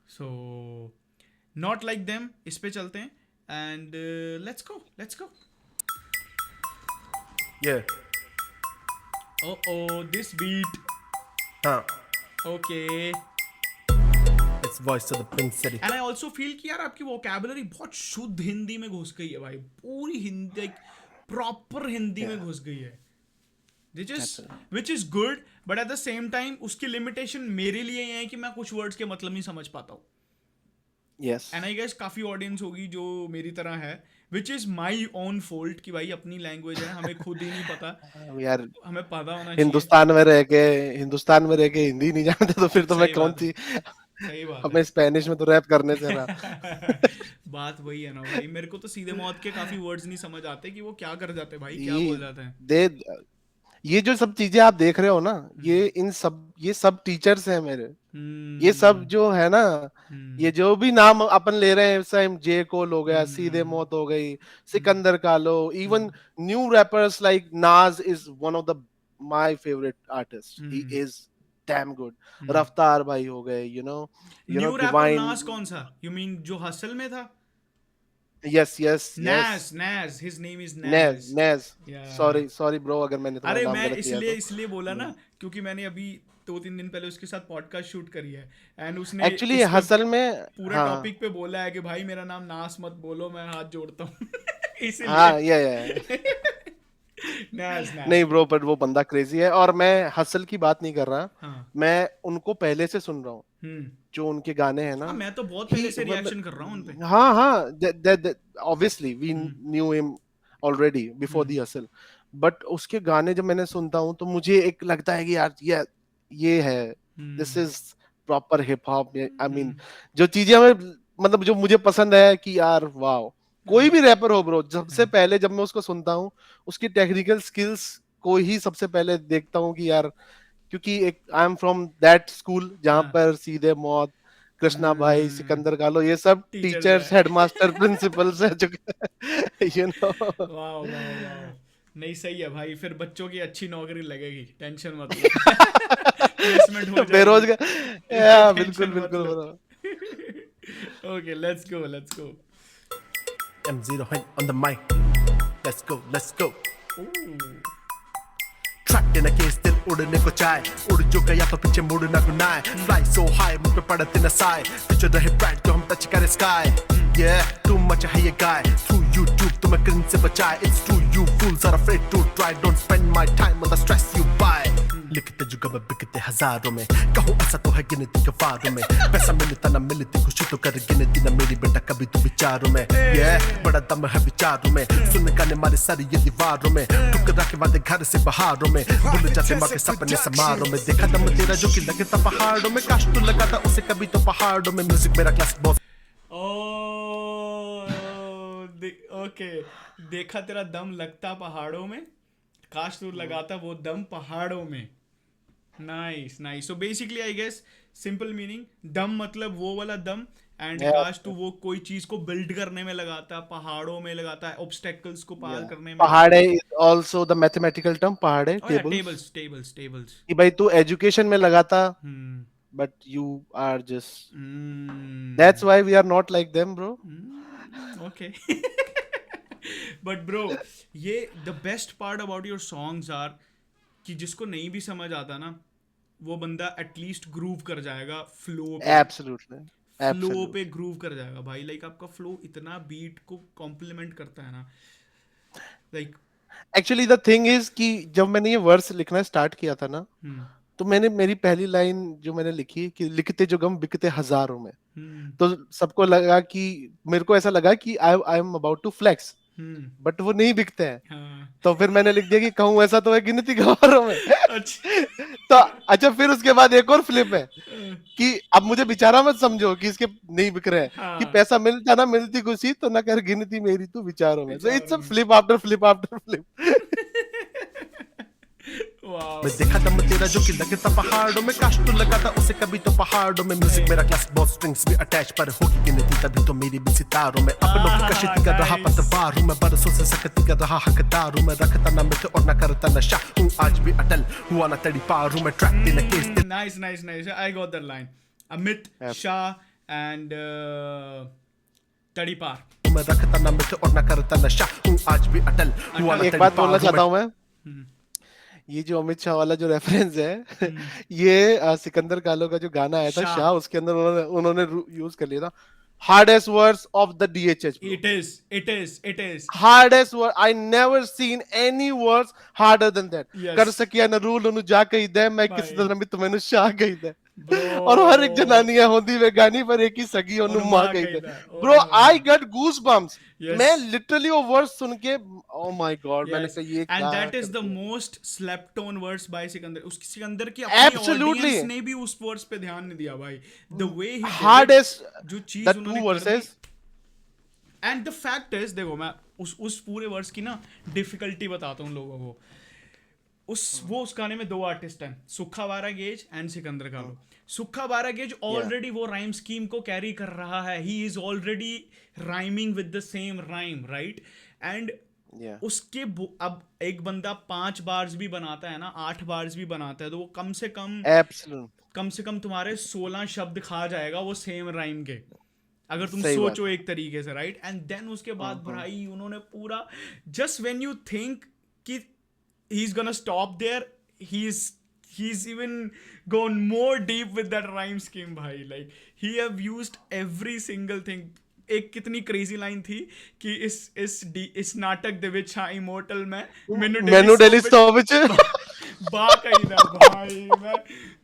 So not like them, इस पे चलते हैं and let's go. Yeah. Oh, this beat. हाँ. Okay. It's voice of the Prince City. And I also feel कि यार आपकी vocabulary बहुत शुद्ध हिंदी में घुस गई है भाई, पूरी हिंदी प्रॉपर हिंदी में घुस गई है, which is good, but at the same time उसकी limitation मेरे लिए ये है कि मैं कुछ words के मतलब नहीं समझ पाता हूँ. Yes. And I guess काफी ऑडियंस होगी जो मेरी तरह है, which is my own fault कि भाई अपनी लैंग्वेज है, हमें खुद ही नहीं पता यार हमें पता होना चाहिए. हिंदुस्तान में रह के हिंदी नहीं जानते तो फिर तो मैं कौन सी, सही बात हमें स्पेनिश में तो रैप करने से रहा. बात वही है ना भाई, मेरे को तो सीधे मौत के काफी वर्ड्स नहीं समझ आते कि वो क्या कर जाते भाई, क्या बोल जाते हैं. ये जो सब चीजें आप देख रहे हो ना, ये सब टीचर्स हैं मेरे. ये सब जो है ना, ये जो भी नाम अपन ले रहे हैं इस टाइम, जे कोल हो गया, सीधे मौत हो गई, सिकंदर कालो, इवन न्यू रैपर्स लाइक नाज is one of the my favourite artist. He is damn good. रफ्तार भाई हो गए, यू नो न्यू रैपर नाज कौन सा? यू मीन जो हसल में था? yes. Naz, his name is Naz. Naz. Yeah. Sorry bro अगर मैंने तुम्हारा अरे नाम मैं गलत किया तो. इसलिए बोला ना क्योंकि मैंने अभी 2-3 दिन पहले उसके साथ पॉडकास्ट शूट करी है, एंड उसने एक्चुअली हसल में पूरा टॉपिक पे बोला है कि भाई मेरा नाम नास मत बोलो, मैं हाथ जोड़ता हूँ. इसीलिए हाँ ये Naz. नहीं ब्रो, पर वो बंदा क्रेजी है, और मैं हसल की बात नहीं कर रहा. हाँ. मैं उनको पहले से सुन रहा हूँ, जो उनके गाने हैं ना. हाँ, मैं तो बहुत पहले से रिएक्शन कर रहा हूँ उन पे. हाँ, obviously we knew him already before the hustle, but उसके गाने जब मैंने सुनता हूँ तो मुझे एक लगता है कि यार ये है, this is proper hip hop. I mean जो चीजें हमें मतलब जो मुझे पसंद है कि यार वाओ, कोई भी रैपर हो ब्रो, सबसे पहले जब मैं उसको सुनता हूँ उसकी टेक्निकल स्किल्स को ही सबसे पहले देखता हूँ कि यार, क्योंकि एक आई एम फ्रॉम दैट स्कूल जहाँ पर सीधे मौत, कृष्णा भाई, सिकंदर कालो, ये सब टीचर्स, हेडमास्टर, प्रिंसिपल्स है जो यू नो. वाओ नहीं सही है भाई, फिर बच्चों की अच्छी नौकरी लगेगी, टेंशन मत लो. प्लेसमेंट हो जाएगी, बेरोजगार. बिल्कुल. Okay let's go. M0 on the mic. Let's go. Trapped in a case, दिल उड़ने को चाहे, उड़ जो गया तो पीछे मुड़ना गुनाह है. Fly so high, मुझ पे पड़ते न साए, पीछे रहे bright जो हम touch करे sky. Yeah, too much है ये guy. Through YouTube तुम्हें cringe से बचाए. It's true, you fools are afraid to try. Don't spend my time on the stress you buy. लिखते जुगा में बिकते हजारों में, कहूँ ऐसा तो है गिनती के वारों में. पैसा मिलता ना मिलती खुशी तो कर गिनती ना मेरी बेटा कभी तू विचारों में. बड़ा दम है विचारों में, सुन गाने मारे सारी ये दीवारों में. टुकड़ा के वादे घर से बहारों में, भूल जाते माँ के सपने समारों में. देखा दम तेरा जो कि लगता पहाड़ों में, काश तू लगाता उसे कभी तो पहाड़ों में. म्यूजिक मेरा क्लासिक बॉस. ओके, देखा तेरा दम लगता पहाड़ों में, काश तू लगाता वो दम पहाड़ों में. Nice. So basically I guess simple meaning, दम मतलब वो वाला दम, एंड काश तू वो कोई चीज को बिल्ड करने में लगाता, पहाड़ों में लगाता है, ऑब्स्टेकल्स को पार करने में. पहाड़े is also the mathematical term. पहाड़े टेबल्स कि भाई तू एजुकेशन में लगाता, but you are just that's why we are not like them bro. Okay. But bro, ये the best part about your songs are कि जिसको नहीं भी समझ आता ना, वो बंदा एटलीस्ट ग्रूव कर जाएगा फ्लो पे. Absolutely. फ्लो पे ग्रूव कर जाएगा भाई. लाइक आपका फ्लो इतना बीट को कॉम्प्लीमेंट करता है ना. Like actually the thing is कि जब मैंने ये वर्स लिखना स्टार्ट किया था ना, तो मैंने मेरी पहली लाइन जो मैंने लिखी कि लिखते जो गम बिकते हजारों में, तो सबको लगा कि, मेरे को ऐसा लगा कि I am about to flex, but वो नहीं बिकते हैं. तो फिर मैंने लिख दिया कि कहूँ ऐसा तो है गिनती गवारों में. तो अच्छा, फिर उसके बाद एक और फ्लिप है कि अब मुझे बेचारा मत समझो कि इसके नहीं बिक रहे हैं, कि पैसा मिलता ना मिलती खुशी तो ना कर गिनती मेरी तू विचारों में। So it's a flip after flip after flip. मैं देखा दम तेरा जो कि लगता पहाड़ों में, काश तू लगाता उसे कभी तो पहाड़ों में। म्यूजिक मेरा क्लास बहुत स्ट्रिंग्स भी अटैच, पर होगी गिनती तभी तो मेरी भी सितारों में। अपनों की कश्ती कर रहा पतवार हूँ मैं, बरसों से सकती कर रहा हकदार हूँ मैं। रखता ना मिथ और ना करता नशा हूँ, आज भी अटल हुआ ना तड़ी पार हूँ मैं। Trap in case Nice. I got that line. Amit Shah and Tadipar. मैं रखता ना मिथ और ना करता नशा हूँ, आज भी अटल हुआ ना एक तड़ी बात पार बोलना हूँ चाहता मैं। हूँ मैं, ये जो अमित शाह वाला जो रेफरेंस है ये सिकंदर कालो का जो गाना आया था शाह, उसके अंदर उन्होंने यूज कर लिया था। Hardest words of the DHH. Bro. It is. Hardest word. I never seen any words harder than that. Yes. कर सकिया न रूल उन्हें जा कही दे, मैं भाई। किसी तरह भी तुम्हें शाह कही दे। Bro. और हर एक जनानियां होती वे गानी पर एक ही सगी और माँ कही दे। Bro, I got goosebumps. Yes. मैं literally वो वर्ड्स सुन के oh my god, मैंने Yes. कहा ये क्या And that is कर the दिया। most slept on words by Sikandar. उसकी सिकंदर की Absolutely. अपनी ऑडियंस ने भी उस वर्ड्स पे ध्यान नहीं दिया भाई. The way he did Hardest, it, जो चीज the उन्होंने two कर दी. verses. And the fact is, देखो मैं उस पूरे वर्ड्स की ना डिफिकल्टी बताता हूँ लोगों को। उस गाने में 2 आर्टिस्ट हैं, सुक्खा बारागेज एंड सिकंदर कालो। सुक्खा बारागेज ऑलरेडी वो राइम स्कीम को कैरी कर रहा है, he is already rhyming with the same rhyme, right? And उसके अब एक बंदा 5 बार्स भी बनाता है ना, 8 बार्स भी बनाता है, तो वो कम से कम तुम्हारे 16 शब्द खा जाएगा वो सेम राइम के, अगर तुम सोचो एक तरीके से, राइट? एंड देन उसके बाद भाई उन्होंने पूरा, जस्ट व्हेन यू थिंक कि he is gonna stop there, he is even gone more deep with that rhyme scheme भाई। Like he have used every single thing. एक कितनी क्रेजी लाइन थी कि इस नाटक दे विच हां इमोर्टल मैनू डेली स्टॉप विच भाई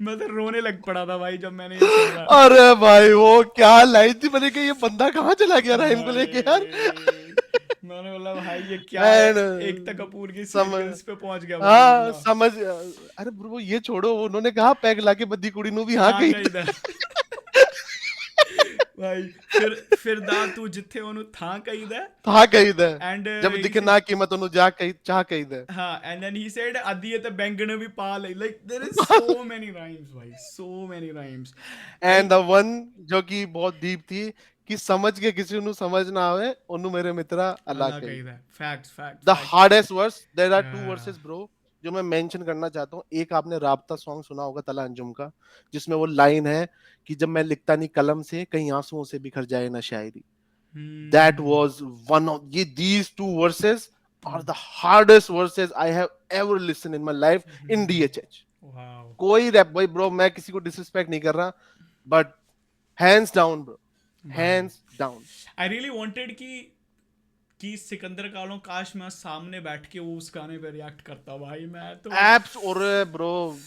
मैं तो रोने लग पड़ा था भाई जब मैंने ये सुना। अरे भाई वो क्या लाइन थी, मैंने कहा ये बंदा कहाँ चला गया राइम को लेके यार। मैंने बोला भाई ये क्या है, एकता कपूर की सिंगल्स पे पहुंच गया। हाँ समझ, अरे ब्रो ये छोड़ो, उन्होंने कहा पैग लाके बद्दी कुड़ी नू भी हाँ कही भाई। फिर दा तू जिथे ओनु था कही दे एंड जब दिखे ना कीमत ओनु जा कही चाह कही दे। हां एंड देन ही सेड अदिए ते बैंगन भी पा ले। Like there is so many rhymes भाई, so many rhymes. And the one जो कि बहुत डीप थी कि समझ के किसी नु समझ ना आवे ओनु मेरे मित्रा अल्लाह कही दे। Facts the hardest words, there are 2 verses bro जो मैं मेंशन करना चाहता हूँ। एक आपने राब्ता सॉन्ग सुना होगा तला अंजुम का, जिसमें वो लाइन है कि जब मैं लिखता नहीं कलम से कहीं आंसुओं से बिखर जाए ना शायरी। That was one of these 2 verses are the hardest verses I have ever listened in my life in DHH. Wow. कोई रैप भाई ब्रो, मैं किसी को डिसरिस्पेक्ट नहीं कर रहा, but hands down bro, hands down. I really wanted कि सिकंदर कालो काश मैं सामने बैठ के वो उस गाने पे रिएक्ट करता भाई। मैं तो एप्स और ब्रो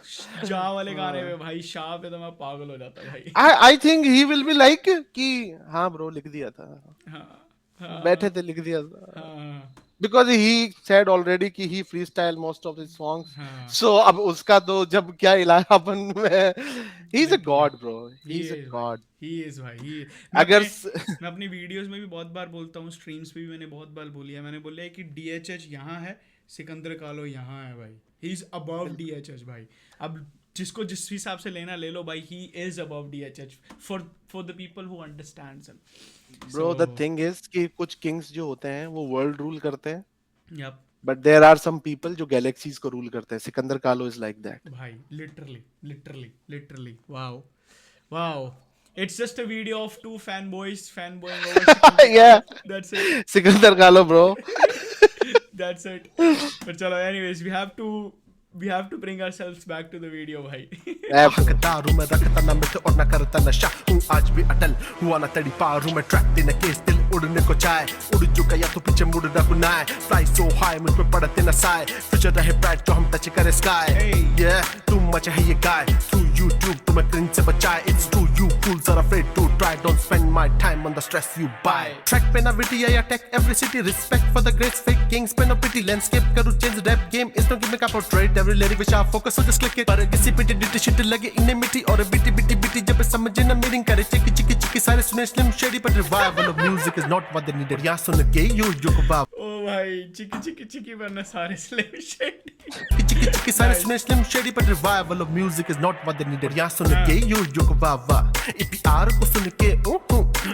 शाह वाले गाने पे भाई, शाह पे तो मैं पागल हो जाता भाई। I think he will be like कि हाँ ब्रो लिख दिया था, बैठे थे लिख दिया था, because he said already कि he freestyle most of his songs. So अब उसका तो जब क्या इलाका अपन में, he's a god bro, he's a god. He is भाई। अगर मैं अपनी वीडियोस में भी बहुत बार बोलता हूँ, स्ट्रीम्स पे भी मैंने बहुत बार बोली है, मैंने बोला है कि DHH यहाँ है, सिकंदर कालो यहाँ है भाई। he is above DHH भाई। अब जिसको जिस हिसाब से लेना ले लो भाई, he is above DHH for the people who understands him. Bro, the thing is कि कुछ kings जो होते हैं वो world rule करते हैं, Yep. but there are some people जो galaxies को rule करते हैं। सिकंदर कालो is like that. भाई literally wow. It's just a video of 2 fanboying over Yeah. That's it. Sikandar कालो bro. That's it. But चलो, anyways, we have to bring ourselves back to the video भाई। हकदार हूँ मैं, रखता ना मिथ और ना करता नशा हूँ, आज भी अटल हुआ ना तड़ी पार हूँ मैं। ट्रैप देना केस दिल उड़ने को चाहे, उड़ चुका या तो पीछे मुड़ना गुनाह। फ्लाई सो हाई मुझ पे पड़ते ना साए, फ्यूचर रहे ब्राइट तो हम टच करे स्काई। तुम मचा है ये गाय थ्रू यूट्यूब, तुम्हें क्रिंज से बचाए। It's true you fools are afraid to try, don't spend my time on the stress you buy. Track पे ना witty I attack every city. Respect for the great fake kings पे no pity. Landscape करूँ change rap game is no gimmick. I portray every lyric which I focus so just click it. पर किसी पिटी dt shit लगे इन्हें मिट्टी और बिटी बिटी बिटी जब समझे ना मीनिंग करे चिकी चिकी चिकी सारे सुने स्लिम शेडी पर revival of music is not what they needed. यहाँ सुन के you को बाप. ओ भाई चिकी चिकी चिकी वरना सारे स्लिम शेडी. चिकी चिकी सारे सुने स्लिम शेडी पर revival of music is not what they needed. यहाँ सुन के you को बाप. EPR को सुन के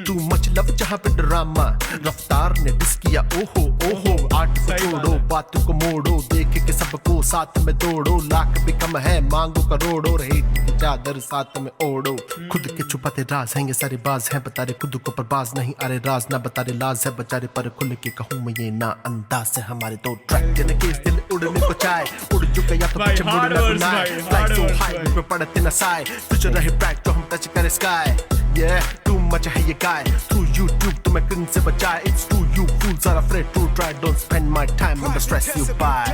too much love जहाँ पे ड्रामा. रफ्तार ने डिस किया ओहो ओहो. आर्ट को छोड़ो बात को मोड़ो देख के सबको साथ में दौड़ो. लाख भी कम है मांगो करोड़ों. हेट की चादर साथ में ओढ़ो. खुद के छुपाते राज हैं ये सारे बाज हैं. बता रहे खुद को पर बाज नहीं अरे राज ना बता रहे लाज है. बेचारे पर खुल के कहूँ मैं ये ना अंदाज से हमारे दो ट्रैक देने के दिल उड़ने को चाहे. उड़ चुका या तो पीछे मुड़ना गुनाह. फ्लाई सो हाई पे पड़ते न साए. तुझे रहे ट्रैक तो हम टच करे स्काई. Yeah, too much है ये guy. Through YouTube तुम्हें किन से बचाए. It's true you fools are afraid to try. Don't spend my time on the stress you buy.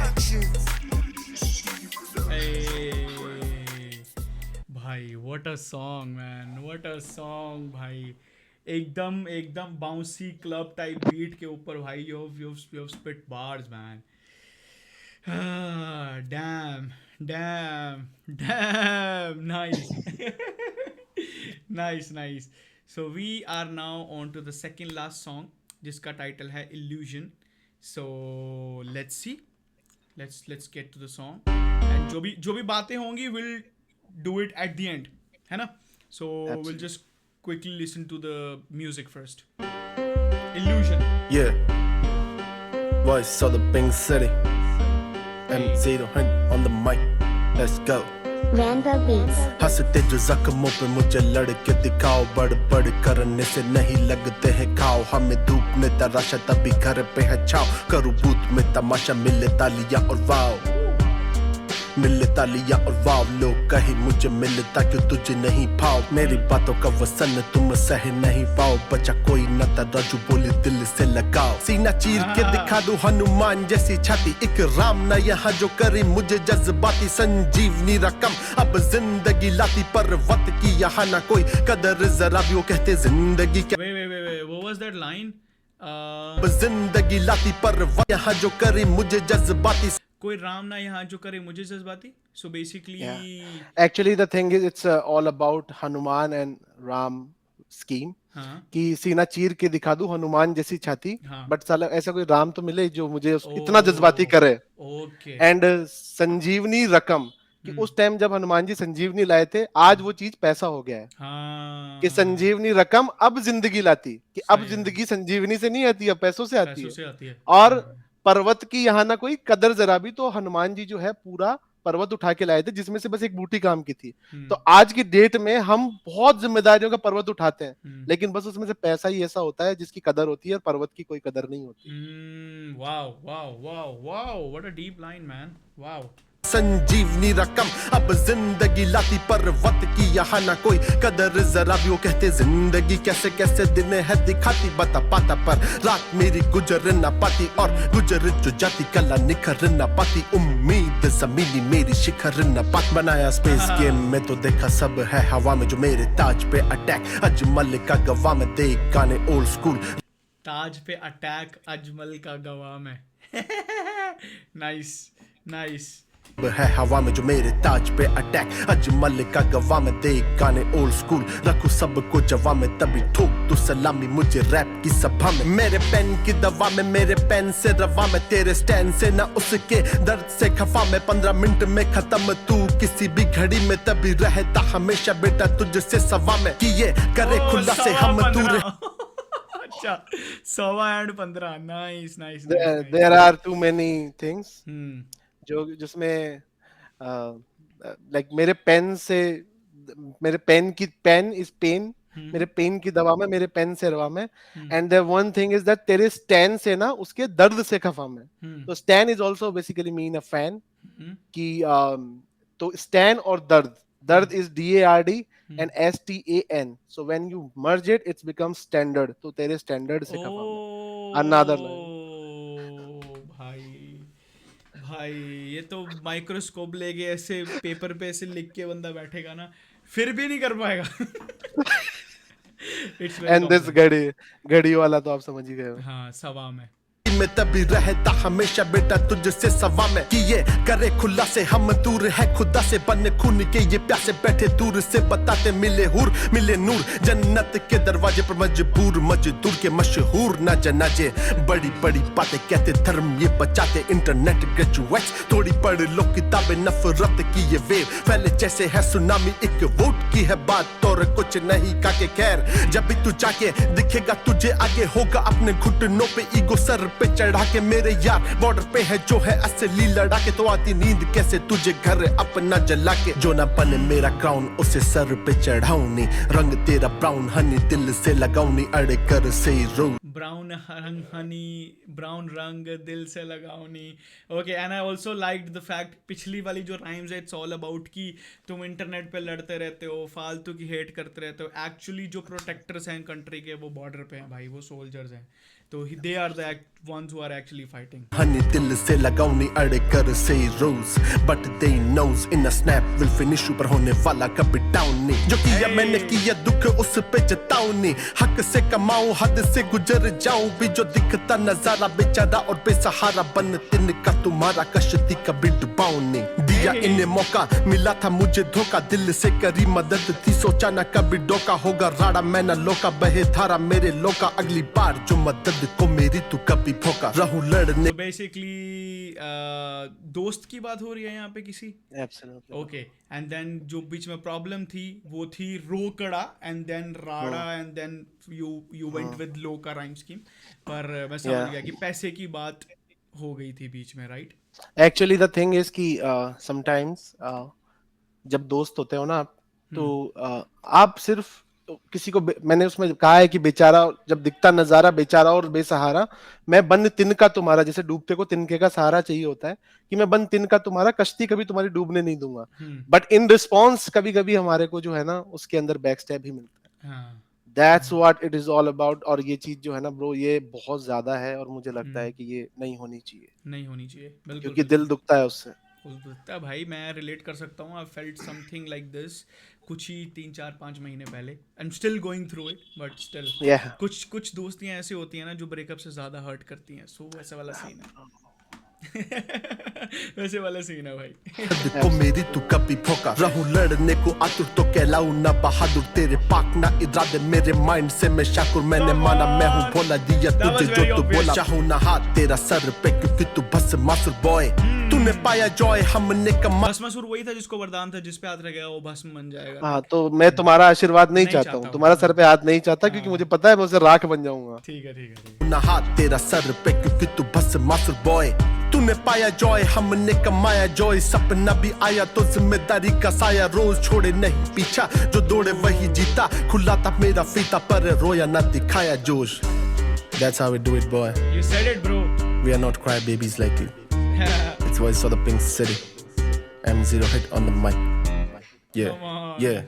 भाई what a song man, what a song भाई. एकदम bouncy club type beat के ऊपर भाई you've spit bars man. Damn nice. nice. So we are now on to the second last song जिसका title है Illusion. So let's see, let's get to the song and जो भी बातें होंगी we'll do it at the end, है ना? So Absolutely. We'll just quickly listen to the music first. Illusion. Yeah. Voice of the Pink City. MC the Hunt on the mic. Let's go. Rainbow Beats. हंसते जो जख्मों पे मुझे लड़के दिखाओ. बड़ करने से नहीं लगते हैं खाओ. हमें धूप में तराशा तभी घर पे है छाओ. करूँ बूथ में तमाशा मिले तालियां और वाव. मिले तालियां और वाव. लोग कहीं मुझे मिलता क्यों तुझे नहीं भाव. मेरी बातों का वसन तुम सह नहीं पाओ. बचा कोई न था राजू बोली दिल से लगाओ. सीना चीर के दिखा दूं हनुमान जैसी छाती. एक राम ना यहाँ जो करी मुझे जज्बाती. संजीवनी रकम अब जिंदगी लाती. पर्वत की यहाँ ना कोई कदर जरा भी. वो कहते जिंदगी क्या Wait, what was that line? अब जिंदगी लाती. पर्वत यहाँ जो करी मुझे जज्बाती. कोई राम ना यहाँ जो करे मुझे जज्बाती. So basically Actually the thing is it's all about Hanuman and Ram scheme. हाँ कि सीना चीर के दिखा दूं हनुमान जैसी छाती. हाँ. बट साला ऐसा कोई राम तो मिले जो मुझे इतना जज्बाती करे. okay. एंड संजीवनी रकम कि उस टाइम जब हनुमान जी संजीवनी लाए थे आज वो चीज पैसा हो गया है. हाँ कि संजीवनी रकम अब जिंदगी लाती. कि अब सही है. जिंदगी संजीवनी से नहीं आती, अब पैसों से आती पैसों है. से आती है. और पर्वत की यहाँ ना कोई कदर जरा भी. तो हनुमान जी जो है पूरा पर्वत उठा के लाए थे जिसमें से बस एक बूटी काम की थी. तो आज की डेट में हम बहुत जिम्मेदारियों का पर्वत उठाते हैं लेकिन बस उसमें से पैसा ही ऐसा होता है जिसकी कदर होती है और पर्वत की कोई कदर नहीं होती. wow, what a deep line man. Wow. संजीवनी रकम अब जिंदगी लाती. पर्वत की यहाँ ना कोई कदर जरा भी. वो कहते जिंदगी कैसे कैसे दिन है दिखाती. बता पाता पर रात मेरी गुजर ना पाती. और गुजर जो जाती कला निखर ना पाती. उम्मीद जमीनी मेरी शिखर ना पाती. बनाया स्पेस गेम में तो देखा सब है हवा में. जो मेरे ताज पे अटैक अजमल का गवाह में. देख गाने ओल्ड स्कूल. ताज पे अटैक अजमल का गवाह में. नाइस. है हवा में जो मेरे ताज पे अटैक अजमल का गवाह में. देख गाने ओल्ड स्कूल रखूं सबको जवा में. तभी ठोक तू सलामी मुझे रैप की सभा में. मेरे पेन की दवा में मेरे पेन से रवा में. तेरे स्टैंड से ना उसके दर्द से खफा में. 15 मिनट में खत्म तू किसी भी घड़ी में. तभी रहता हमेशा बेटा तुझसे सवा में. कि ये करे खुला से हम दूर. अच्छा 115. Nice. There are too many things जो जिसमें लाइक मेरे पेन से मेरे पेन इज पेन. मेरे पेन की दवा में मेरे पेन से रवा में. And there one thing is that तेरे स्टैन से ना उसके दर्द से खफा में. तो stan is also basically mean a fan. कि तो स्टैन और दर्द is DARD and STAN. So when you merge it, it's becomes standard. तो तेरे स्टैंडर्ड से खफा में. Another line. भाई ये तो माइक्रोस्कोप लेके ऐसे पेपर पे ऐसे लिख के बंदा बैठेगा ना फिर भी नहीं कर पाएगा. It's very and this common. घड़ी वाला तो आप समझ ही गए हो। हाँ, सवा में मैं तभी रहता हमेशा बेटा तुझसे सवा में कि ये करे खुला से हम दूर है खुदा से बने खून के ये प्यासे बैठे दूर से बताते मिले हूर मिले नूर जन्नत के दरवाजे पर मजबूर मजदूर के मशहूर ना जनाजे बड़ी बड़ी बातें कहते धर्म ये बचाते इंटरनेट ग्रेजुएट्स थोड़ी पढ़ लो किताबें नफरत की ये वेव फैले जैसे है सुनामी एक वोट की है बात और कुछ नहीं का के खैर जब भी तू जाके दिखेगा तुझे आगे होगा अपने घुटनों पे ईगो सर पे चढ़ा के मेरे यार बॉर्डर पे है जो है असली लड़ा के तो आती नींद कैसे तुझे घर अपना जला के जो ना बने मेरा क्राउन उसे सर पे चढ़ाऊनी रंग तेरा ब्राउन हनी दिल से लगाऊनी अड़े कर से रो ब्राउन रंग हनी ब्राउन रंग दिल से लगाओनी okay and I also liked the fact पिछली वाली जो राइम्स है इट्स ऑल अबाउट कि तुम इंटरनेट पे लड़ते रहते हो फालतू की हेट करते रहते हो एक्चुअली जो प्रोटेक्टर्स हैं कंट्री के वो बॉर्डर पे हैं भाई वो सोल्जर्स हैं तो they are the ones who are actually fighting हनी दिल से लगाऊनी अड़े कर से रोज but they knows in a snap will finish ऊपर होने वाला कभी डाउन नहीं जो किया मैंने किया दुख उस पे जताऊं नहीं हक से कमाऊं हद से गुजर जाऊं भी जो दिखता नजारा बेचारा और बेसहारा बन तिनका तुम्हारा कश्ती कभी डुबाऊं नहीं दिया इन्हें मौका मिला था मुझे धोखा दिल से करी मदद थी सोचा ना कभी डोका होगा राड़ा मैं ना लोका बहे धारा मेरे लोका अगली बार जो मदद को मेरी तू कभी भोका रहूं लड़ने तो बेसिकली दोस्त की बात हो रही है यहाँ पे किसी एब्सोल्युटली ओके एंड देन जो बीच में प्रॉब्लम थी वो थी रोकड़ा एंड देन राड़ा and then you went with लोका राइम स्कीम पर मैं समझ गया कि पैसे की बात हो गई थी बीच में right actually the thing is कि समटाइम्स जब दोस्त होते हो ना आप तो आप सिर्फ किसी को मैंने उसमें कहा है कि बेचारा जब दिखता नजारा बेचारा और बेसहारा मैं बंद तिनका तुम्हारा जैसे डूबते को तिनके का सहारा चाहिए होता है कि मैं बंद तिनका तुम्हारा कश्ती कभी तुम्हारी डूबने नहीं दूंगा बट इन रिस्पॉन्स कभी कभी हमारे को जो है ना उसके अंदर बैक स्टैब ही मिलता है that's what it is all about और ये चीज जो है ना ब्रो ये बहुत ज्यादा है और मुझे लगता है कि ये नहीं होनी चाहिए बिल्कुल क्योंकि दिल दुखता है उससे दुखता भाई मैं रिलेट कर सकता हूँ I felt something like this कुछ ही 3-4-5 महीने पहले I am still going through it but still कुछ दोस्तियां ऐसी होती हैं ना जो ब्रेकअप से ज्यादा हर्ट करती हैं सो वैसे वाला सीन है वैसे वाला सीन है भाई को मेरी तू कभी भोका रहूं लड़ने को आतुर तो कहलाऊं ना बहादुर तेरे पाक ना इरादे मेरे माइंड से मैं शाकुर मैंने माना मैं हूं भोला दिया तुझे जो तू बोला चाहूं ना हाथ तेरा सर पे क्योंकि तू बस मासुर बॉय तूने पाया जॉय हमने कमा भस्मासुर वही था जिसको वरदान था जिस पे हाथ रखेगा वो भस्म बन जाएगा हाँ तो मैं तुम्हारा आशीर्वाद नहीं चाहता हूँ तुम्हारा सर पे हाथ नहीं चाहता क्योंकि मुझे पता है मैं उसे राख बन जाऊंगा ठीक है ना हाथ तेरा सर पे क्योंकि तू बस मासुर बॉय तूने पाया जॉय हमने कमाया जॉय सपना भी आया तो जिम्मेदारी का साया रोज छोड़े नहीं पीछा जो दौड़े वही जीता खुला था मेरा फीता पर रोया ना दिखाया जोश That's how we do it boy You said it bro We are not cry babies like you It's voice of the Pink City M0 hit on the mic Yeah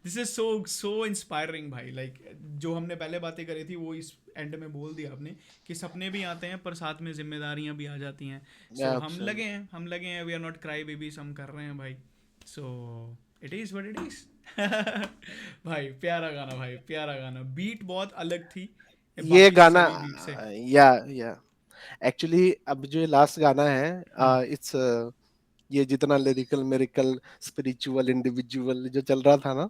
This is so inspiring भाई like जो हमने पहले बातें करी थी वो इस and में बोल दिया आपने कि सपने भी आते हैं पर साथ में जिम्मेदारियां भी आ जाती हैं so हम लगे हैं we are not cry babies हम कर रहे हैं भाई so it is what it is भाई प्यारा गाना बीट बहुत अलग थी ये गाना या एक्चुअली अब जो लास्ट गाना है इट्स ये जितना लिरिकल मिरेकल स्पिरिचुअल इंडिविजुअल जो चल रहा था ना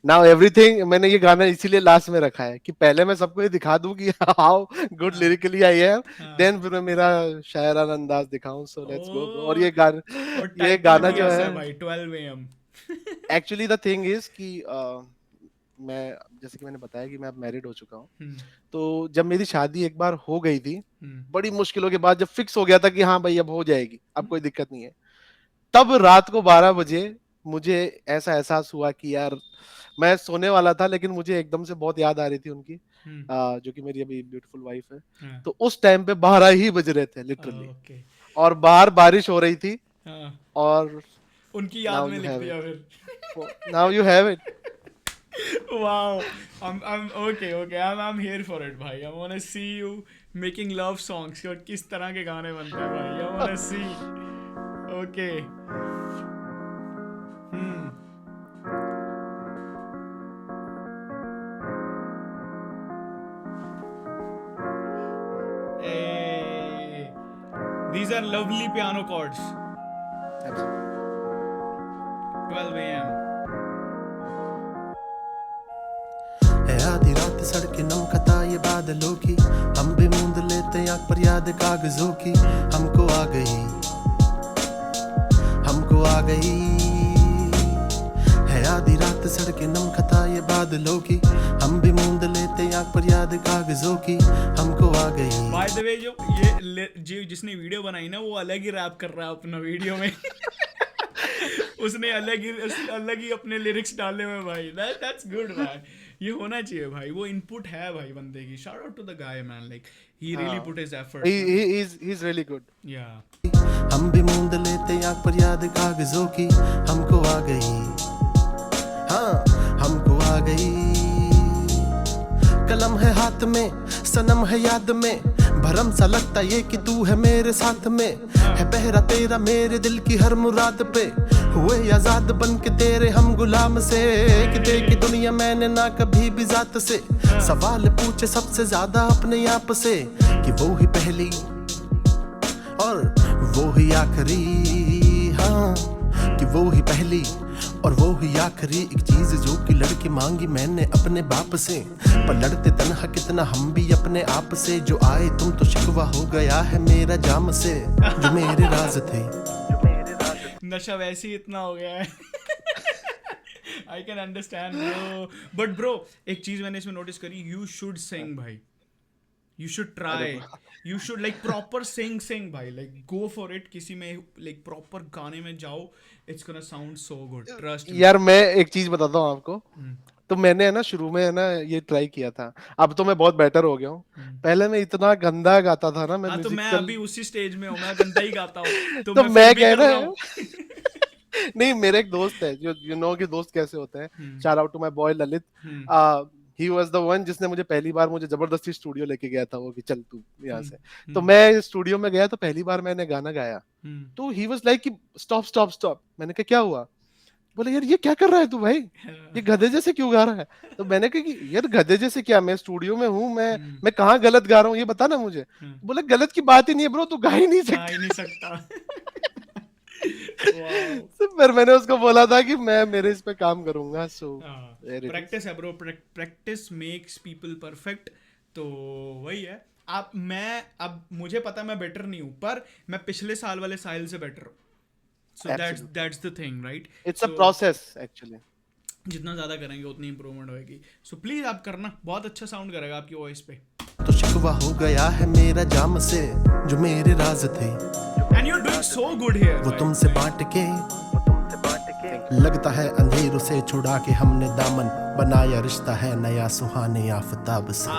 नाउ एवरीथिंग मैंने ये गाना इसीलिए लास्ट में रखा है कि पहले मैं सबको ये दिखा दूं कि how good lyrically I am then फिर मैं मेरा शायराना अंदाज दिखाऊं सो लेट्स गो और ये गाना जो है भाई 12 AM actually the thing is कि मैं जैसे कि मैंने बताया कि मैं अब मैरिड हो चुका हूँ तो जब मेरी शादी एक बार हो गई थी बड़ी मुश्किलों के बाद जब फिक्स हो गया था कि हाँ भाई अब हो जाएगी अब कोई दिक्कत नहीं है तब रात को 12 बजे मुझे ऐसा एहसास हुआ कि यार मैं सोने वाला था लेकिन मुझे एकदम से बहुत याद आ रही थी उनकी जो कि मेरी अभी ब्यूटीफुल वाइफ है तो उस टाइम पे 12 ही बज रहे थे लिटरली और बाहर बारिश हो रही थी और उनकी याद में लिख दिया फिर now you have it Wow, I'm okay. I'm here for it, भाई. I wanna see you making love songs. और किस तरह के गाने बनते हैं भाई? I wanna see. Okay. These are lovely piano chords. 12 a.m. है आधी रात सड़के नम खता ये बादलों की, हम भी मूंद लेते आँख पर याद कागजों की। हमको आ गई है आधी रात सड़के नम खता ये बादलों की, हम भी मूंद लेते आँख पर याद कागजों की। हमको आ गई। By the way, जो जिसने वीडियो बनाई ना वो अलग ही रैप कर रहा है अपना वीडियो में। उसने अलग ही अपने लिरिक्स डाले हुए भाई। That's good man. ये होना चाहिए भाई, वो इनपुट है भाई बंदे की। Shout out to the guy man, like he really put his effort. He's really good. Yeah. हम भी मूंद लेते आँख पर याद कागजों की। हमको आ गई, हाँ हमको आ गई। कलम है हाथ में, सनम है याद में, भरम सा लगता ये कि तू है मेरे साथ में। है पहरा तेरा मेरे दिल की हर मुराद पे, हुए आजाद बन के तेरे हम गुलाम से। कि देखी दुनिया मैंने ना कभी भी जात से, सवाल पूछे सबसे ज्यादा अपने आप से। कि वो ही पहली और वो ही आखिरी, हाँ कि वो ही पहली और वो ही आखिरी एक चीज जो कि लड़के मांगी मैंने अपने बाप से। पर लड़ते तन्हा कितना हम भी अपने आप से। जो आए तुम तो शिकवा हो गया है मेरा जाम से, जो मेरे राज थे। नशा वैसे ही इतना हो गया है। I can understand bro. But bro, एक चीज मैंने इसमें नोटिस करी, you should sing भाई। You should try. You should like proper sing भाई, like go for it। किसी में like proper गाने में जाओ, it's gonna sound so good, trust me। यार मैं एक चीज बताता हूँ आपको। तो मैंने है ना शुरू में है ना ये ट्राई किया था, अब तो मैं बहुत बेटर हो गया हूँ। पहले मैं इतना गंदा गाता था ना, मैं तो मैं अभी उसी स्टेज में हूँ, मैं गंदा ही गाता हूँ। तो मैं क्या है ना नहीं, मेरे एक दोस्त है जो यू नो कि दोस्त कैसे होते हैं। Shout out to my boy Lalit. He was the one जिसने मुझे पहली बार मुझे जबरदस्ती स्टूडियो लेके गया था, वो कि चल तू यहाँ से। तो मैं स्टूडियो में गया तो पहली बार मैंने गाना गाया, तो ही वाज लाइक कि स्टॉप स्टॉप स्टॉप। मैंने कहा क्या हुआ? बोले यार ये क्या कर रहा है तू भाई, ये गधे जैसे क्यों गा रहा है? तो मैंने कहा कि यार गधे जैसे क्या, मैं स्टूडियो में हूँ, मैं कहाँ गलत गा रहा हूँ ये बता ना मुझे। बोले गलत की बात ही नहीं है ब्रो, तू गा ही नहीं सकता। फिर मैंने उसको बोला था कि मैं मेरे इस पे काम करूंगा। सो प्रैक्टिस है bro, practice makes people perfect. तो वही है। अब मुझे पता मैं बेटर नहीं हूँ, पर मैं पिछले साल वाले साहिल से बेटर हूँ। So that's the thing, right? It's a process actually. जितना ज्यादा करेंगे उतनी इंप्रूवमेंट होगी। So please आप करना, बहुत अच्छा साउंड करेगा आपकी वॉइस पे। तो शिकवा हो गया है मेरा जाम से, जो मेरे राज थे। And you're doing so good here. वो तुमसे बांट के लगता है अंधेरों से छुड़ा के हमने दामन बनाया, रिश्ता है नया सुहाने आफताब से।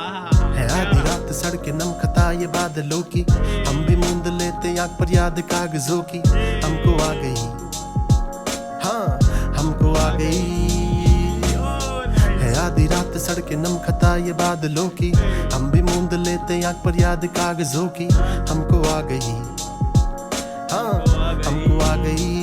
है आधी रात सड़के नम खता ये बादलों की, हम भी मूंद लेते आँख पर याद कागजों की। हमको आ गई, हाँ हमको आ गई। है आधी रात सड़के नम खता ये बादलों की, हम भी मूंद लेते आँख पर याद कागजों की। हमको आ गई, हाँ हमको आ गई।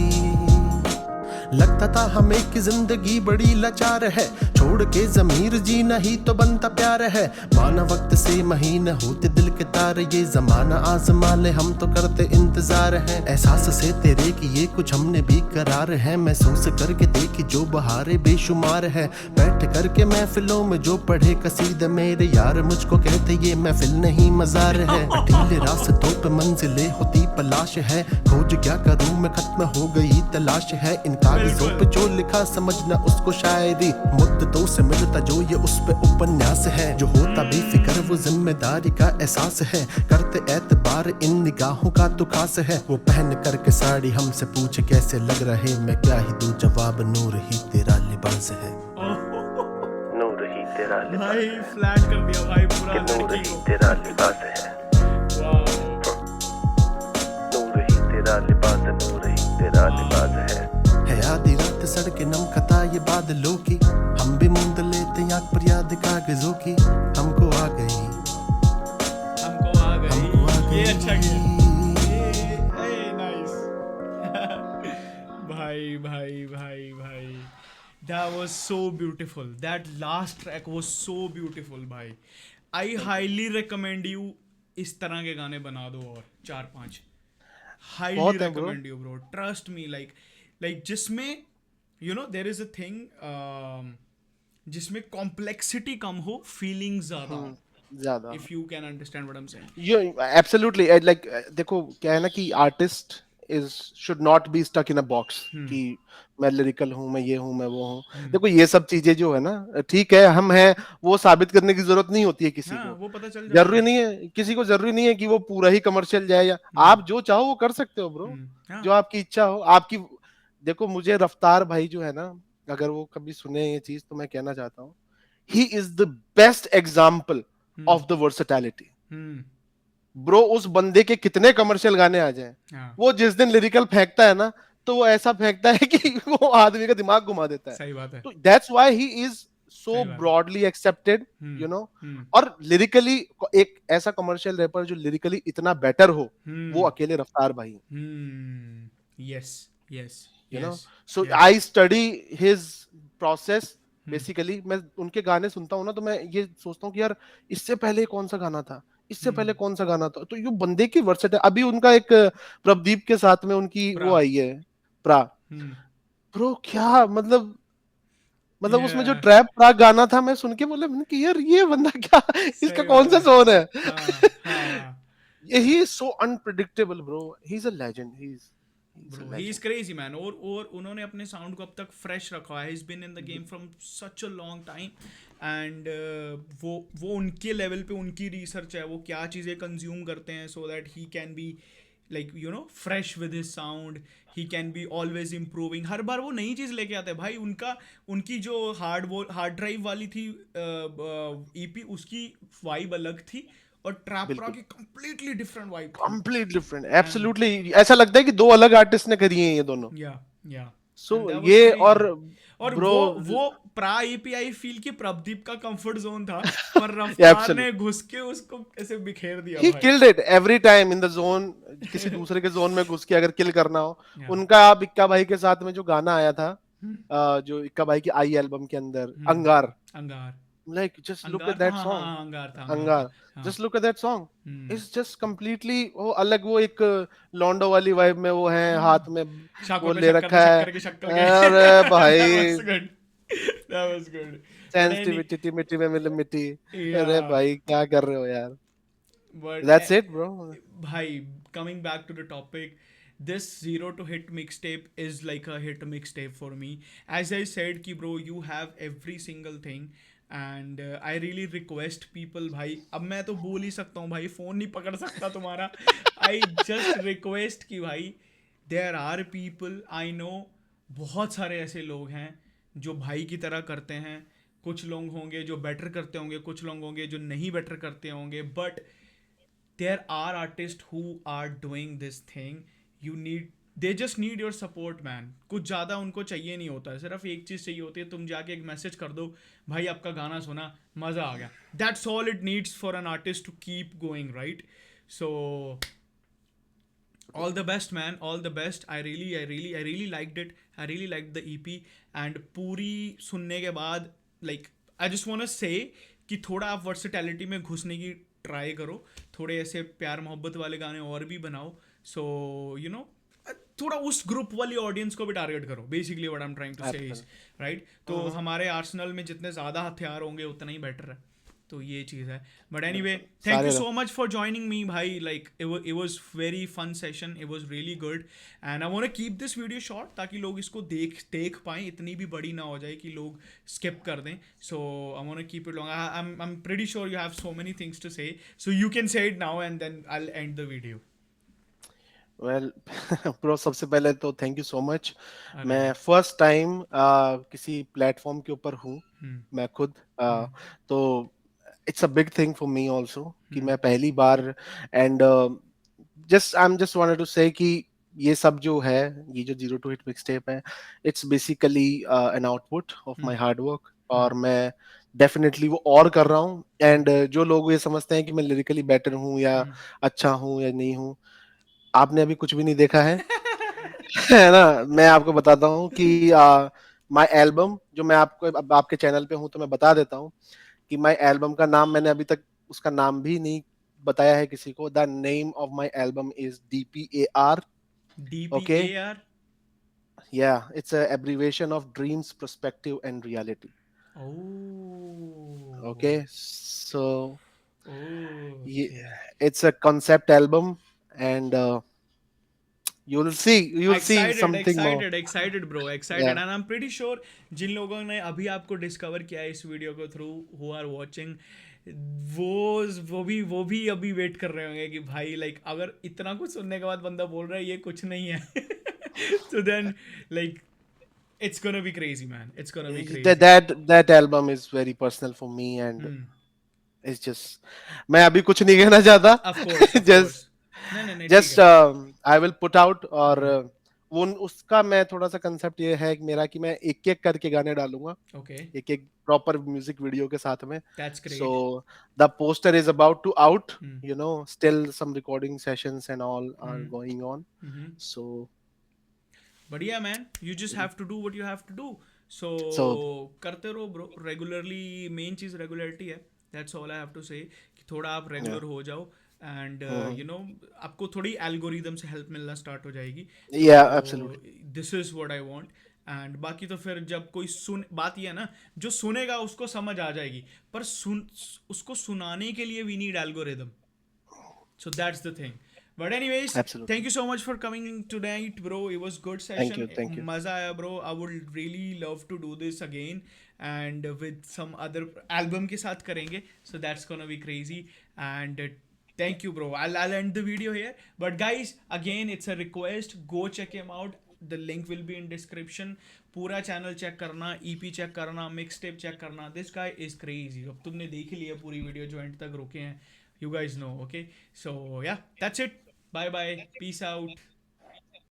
लगता था हमें कि जिंदगी बड़ी लाचार है, छोड़ के ज़मीर जीना ही तो बनता प्यार है। माना वक्त से महीने होते दिल के तार, ये जमाना आजमा ले हम तो करते इंतजार है। एहसास से तेरे की ये कुछ हमने भी करार है, महसूस करके देखी जो बहारे बेशुमार है। बैठ करके महफिलों में जो पढ़े कसीदे मेरे यार, मुझको कहते ये महफिल नहीं मजार है। अकेले रास्तों पे मंजिलें होती तलाश है, खोज क्या करूं मैं खत्म हो गई तलाश है। इन कागजों पे जो लिखा समझना उसको शायरी, मुद्दतों से मिलता जो ये उस पे उपन्यास है। जो होता बेफिक्र वो जिम्मेदारी का एहसास है, करते एतबार इन निगाहों का तो खास है। वो पहन करके साड़ी हमसे पूछे कैसे लग रहे, मैं क्या ही दूं जवाब, नूर ही तेरा लिबास है। नूर ही तेरा लिबास, भाई फ्लैट कर दिया भाई पूरा नूर ही तेरा लिबास है। नूर ही तेरा लिबास, नूर ही तेरा लिबास है। है आधी रात सड़के नम खता ये बादलों की, हम भी मूंद लेते आँख पर याद कागजों की। हमको आ गई, हमको आ गई। ये अच्छा किया, नाइस। भाई that was so beautiful, that last track was so beautiful भाई। I highly recommend you इस तरह के गाने बना दो और 4-5। highly बहुत है bro. recommend you bro, trust me, like जिसमें you know there is a thing जिसमें complexity कम हो, feelings ज्यादा हो, ज्यादा. if you can understand what I'm saying. You absolutely like देखो क्या है ना कि artist is should not be stuck in a box कि मैं लिरिकल हूँ, मैं ये हूँ, मैं वो हूँ. देखो ये सब चीजें जो है ना, ठीक है हम हैं, वो साबित करने की जरूरत नहीं होती है किसी हाँ, को. वो पता चल जाता जरूरी नहीं है, किसी को जरूरी नहीं है कि वो पूरा ही कमर्शियल जाए, या आप जो चाहो वो कर सकते हो ब्रो. हाँ, जो आपकी इच्छा हो आपकी. देखो मुझे रफ्तार भाई जो है ना, अगर वो कभी सुने ये चीज तो मैं कहना चाहता हूँ, he is the best example of the versatility. Bro उस बंदे के कितने कमर्शियल गाने आ जाएं, हाँ, वो जिस दिन लिरिकल फेंकता है ना, तो वो ऐसा फेंकता है कि वो आदमी का दिमाग घुमा देता है. सही बात है. तो that's why he is so सही बात है. Broadly accepted, you know. और लिरिकली एक ऐसा कमर्शियल रैपर जो लिरिकली इतना बेटर हो, वो अकेले रफ्तार भाई हैं. Yes, yes, You know, yes, so yes. I study his process. Basically मैं उनके गाने सुनता हूँ ना, तो मैं ये सोचता हूँ कि यार इससे पहले कौन सा गाना था, इससे पहले कौन सा गाना था. तो ये बंदे की वर्सेट. अभी उनका एक प्रदीप के साथ में उनकी प्रा. वो आई है, प्रा. ब्रो क्या मतलब उसमें जो ट्रैप प्रा गाना था, मैं सुन के बोले मैंने कि यार ये बंदा क्या, इसका कौन सा जोन है. He is so unpredictable bro. He is a legend. Bro, he is crazy man. और उन्होंने अपने साउंड को अब तक फ्रेश रखा है. He's been in the game from such a long time and वो उनके लेवल पे उनकी रिसर्च है, वो क्या चीज़ें कंज्यूम करते हैं so that he can be like you know fresh with his sound. He can be always improving. हर बार वो नई चीज़ लेके आता है भाई. उनकी जो हार्ड ड्राइव वाली थी EP, उसकी वाइब अलग थी, और ट्रैप रॉक की completely different vibe, complete different. Absolutely ऐसा लगता है कि दो अलग आर्टिस्ट ने करी हैं ये दोनों. या सो ये और ब्रो वो प्रा ईपीआई फील की प्रदीप का कंफर्ट जोन था, पर रफ्तार ने घुस के उसको ऐसे बिखेर दिया. He killed it every time in the zone. किसी दूसरे के जोन में घुस के अगर किल करना हो. उनका आप इक्का भाई के साथ में जो गाना आया था, जो इक्का भाई की आई एल्बम के अंदर, अंगार. Like just look at that song. अंगार. Just look at that song. It's just completely वो अलग, वो एक लॉन्डो वाली वाइब में वो है, हाथ में वो ले रखा है. अरे भाई that was good. सेंसिटिविटी मिट्टी में मिल मिट्टी. अरे भाई क्या कर रहे हो यार. But that's it bro. भाई coming back to the topic, this zero to hit mixtape is like a hit mixtape for me. As I said कि bro you have every single thing and I really request people भाई, अब मैं तो बोल ही सकता हूँ भाई, phone नहीं पकड़ सकता तुम्हारा. I just request कि भाई there are people I know, बहुत सारे ऐसे लोग हैं जो भाई की तरह करते हैं. कुछ लोग होंगे जो बेटर करते होंगे, कुछ लोग होंगे जो नहीं बेटर करते होंगे, but there are artists who are doing this thing. They just need your support man. कुछ ज़्यादा उनको चाहिए नहीं होता है, सिर्फ एक चीज़ चाहिए होती है, तुम जाके एक मैसेज कर दो, भाई आपका गाना सुना, मज़ा आ गया. That's all it needs for an artist to keep going, right? So all the best man, all the best. I really liked it. I really liked the EP and पूरी सुनने के बाद like I just wanna say कि थोड़ा आप versatility में घुसने की ट्राई करो, थोड़े ऐसे प्यार मोहब्बत वाले गाने और भी बनाओ. सो यू नो थोड़ा उस ग्रुप वाली ऑडियंस को भी टारगेट करो, basically what I am trying to say is right. तो हमारे आर्सेनल में जितने ज़्यादा हथियार होंगे उतना ही बेटर है. तो ये चीज़ है. But anyway thank you so much for joining me भाई. Like it was very fun session. It was really good and I want to keep this video short ताकि लोग इसको देख पाएँ. इतनी भी बड़ी ना हो जाए कि लोग स्किप कर दें. So I want to keep it long. I am pretty sure you have so many things to say, so you can say it now and then I will end the video. Well bro सबसे पहले तो thank you so much. मैं first time किसी platform के ऊपर हूँ मैं खुद. तो it's a big thing for me also कि मैं पहली बार and I am just wanted to से कि ये सब जो है, ये जो जीरो टू हिट मिक्सटेप है, it's basically an output of my hard work. और मैं डेफिनेटली वो और कर रहा हूँ. एंड जो लोग ये समझते हैं कि मैं लिरिकली बेटर हूँ या अच्छा हूँ या नहीं हूँ, आपने अभी कुछ भी नहीं देखा है. है ना. मैं आपको बताता हूँ कि माय एल्बम जो मैं आपको आपके चैनल पे हूँ तो मैं बता देता हूँ कि माय एल्बम का नाम मैंने अभी तक उसका नाम भी नहीं बताया है किसी को. The name of my album is DPAR Okay. DPAR. Yeah, it's a abbreviation of dreams, perspective, and reality. Oh. Okay, so Okay. it's a concept album, and you'll see Excited, something more. excited, excited, bro, excited, Yeah, and I'm pretty sure जिन लोगों ने अभी आपको discover किया है इस video को through, who are watching, वो भी अभी वेट कर रहे होंगे कि भाई लाइक अगर इतना कुछ सुनने के बाद बंदा बोल रहा है ये कुछ नहीं है, तो then like it's gonna be crazy, man. It's gonna be that crazy. that that album is very personal for me, and it's just मैं अभी कुछ नहीं कहना चाहता. Of course, of just course. नहीं नहीं नहीं ठीक just है. I will put out, और वो उसका मैं थोड़ा सा कंसेप्ट ये है कि मेरा कि मैं एक एक करके गाने डालूंगा, Okay, एक एक प्रॉपर म्यूजिक वीडियो के साथ में. that's So great. the poster is about to out, Hmm. still some recording sessions and all are Hmm. going on. Mm-hmm. So But yeah, man, you just have to do what you have to do. So करते रहो bro. Regularly, main चीज़ regularity है. That's all I have to say. कि थोड़ा आप regular हो जाओ, and आपको थोड़ी algorithm से help मिलना start हो जाएगी. yeah, So absolutely. this is what I want. And बाकी तो फिर जब कोई बात ये है ना, जो सुनेगा उसको समझ आ जाएगी, पर उसको सुनाने के लिए we need algorithm. So that's the thing. But anyways, Absolutely. thank you so much for coming tonight, bro. It was good session. Thank you. Maza aaya, bro. I would really love to do this again, and with some other album के साथ करेंगे. So that's gonna be crazy. And thank you, bro. I'll end the video here. But guys, again, it's a request. Go check him out. The link will be in description. पूरा channel check करना, EP check करना, mix tape check करना. This guy is crazy. अब तुमने देख ही लिया पूरी video जो एंड तक रुके हैं. You guys know, okay? So yeah, that's it. Bye bye. Peace out.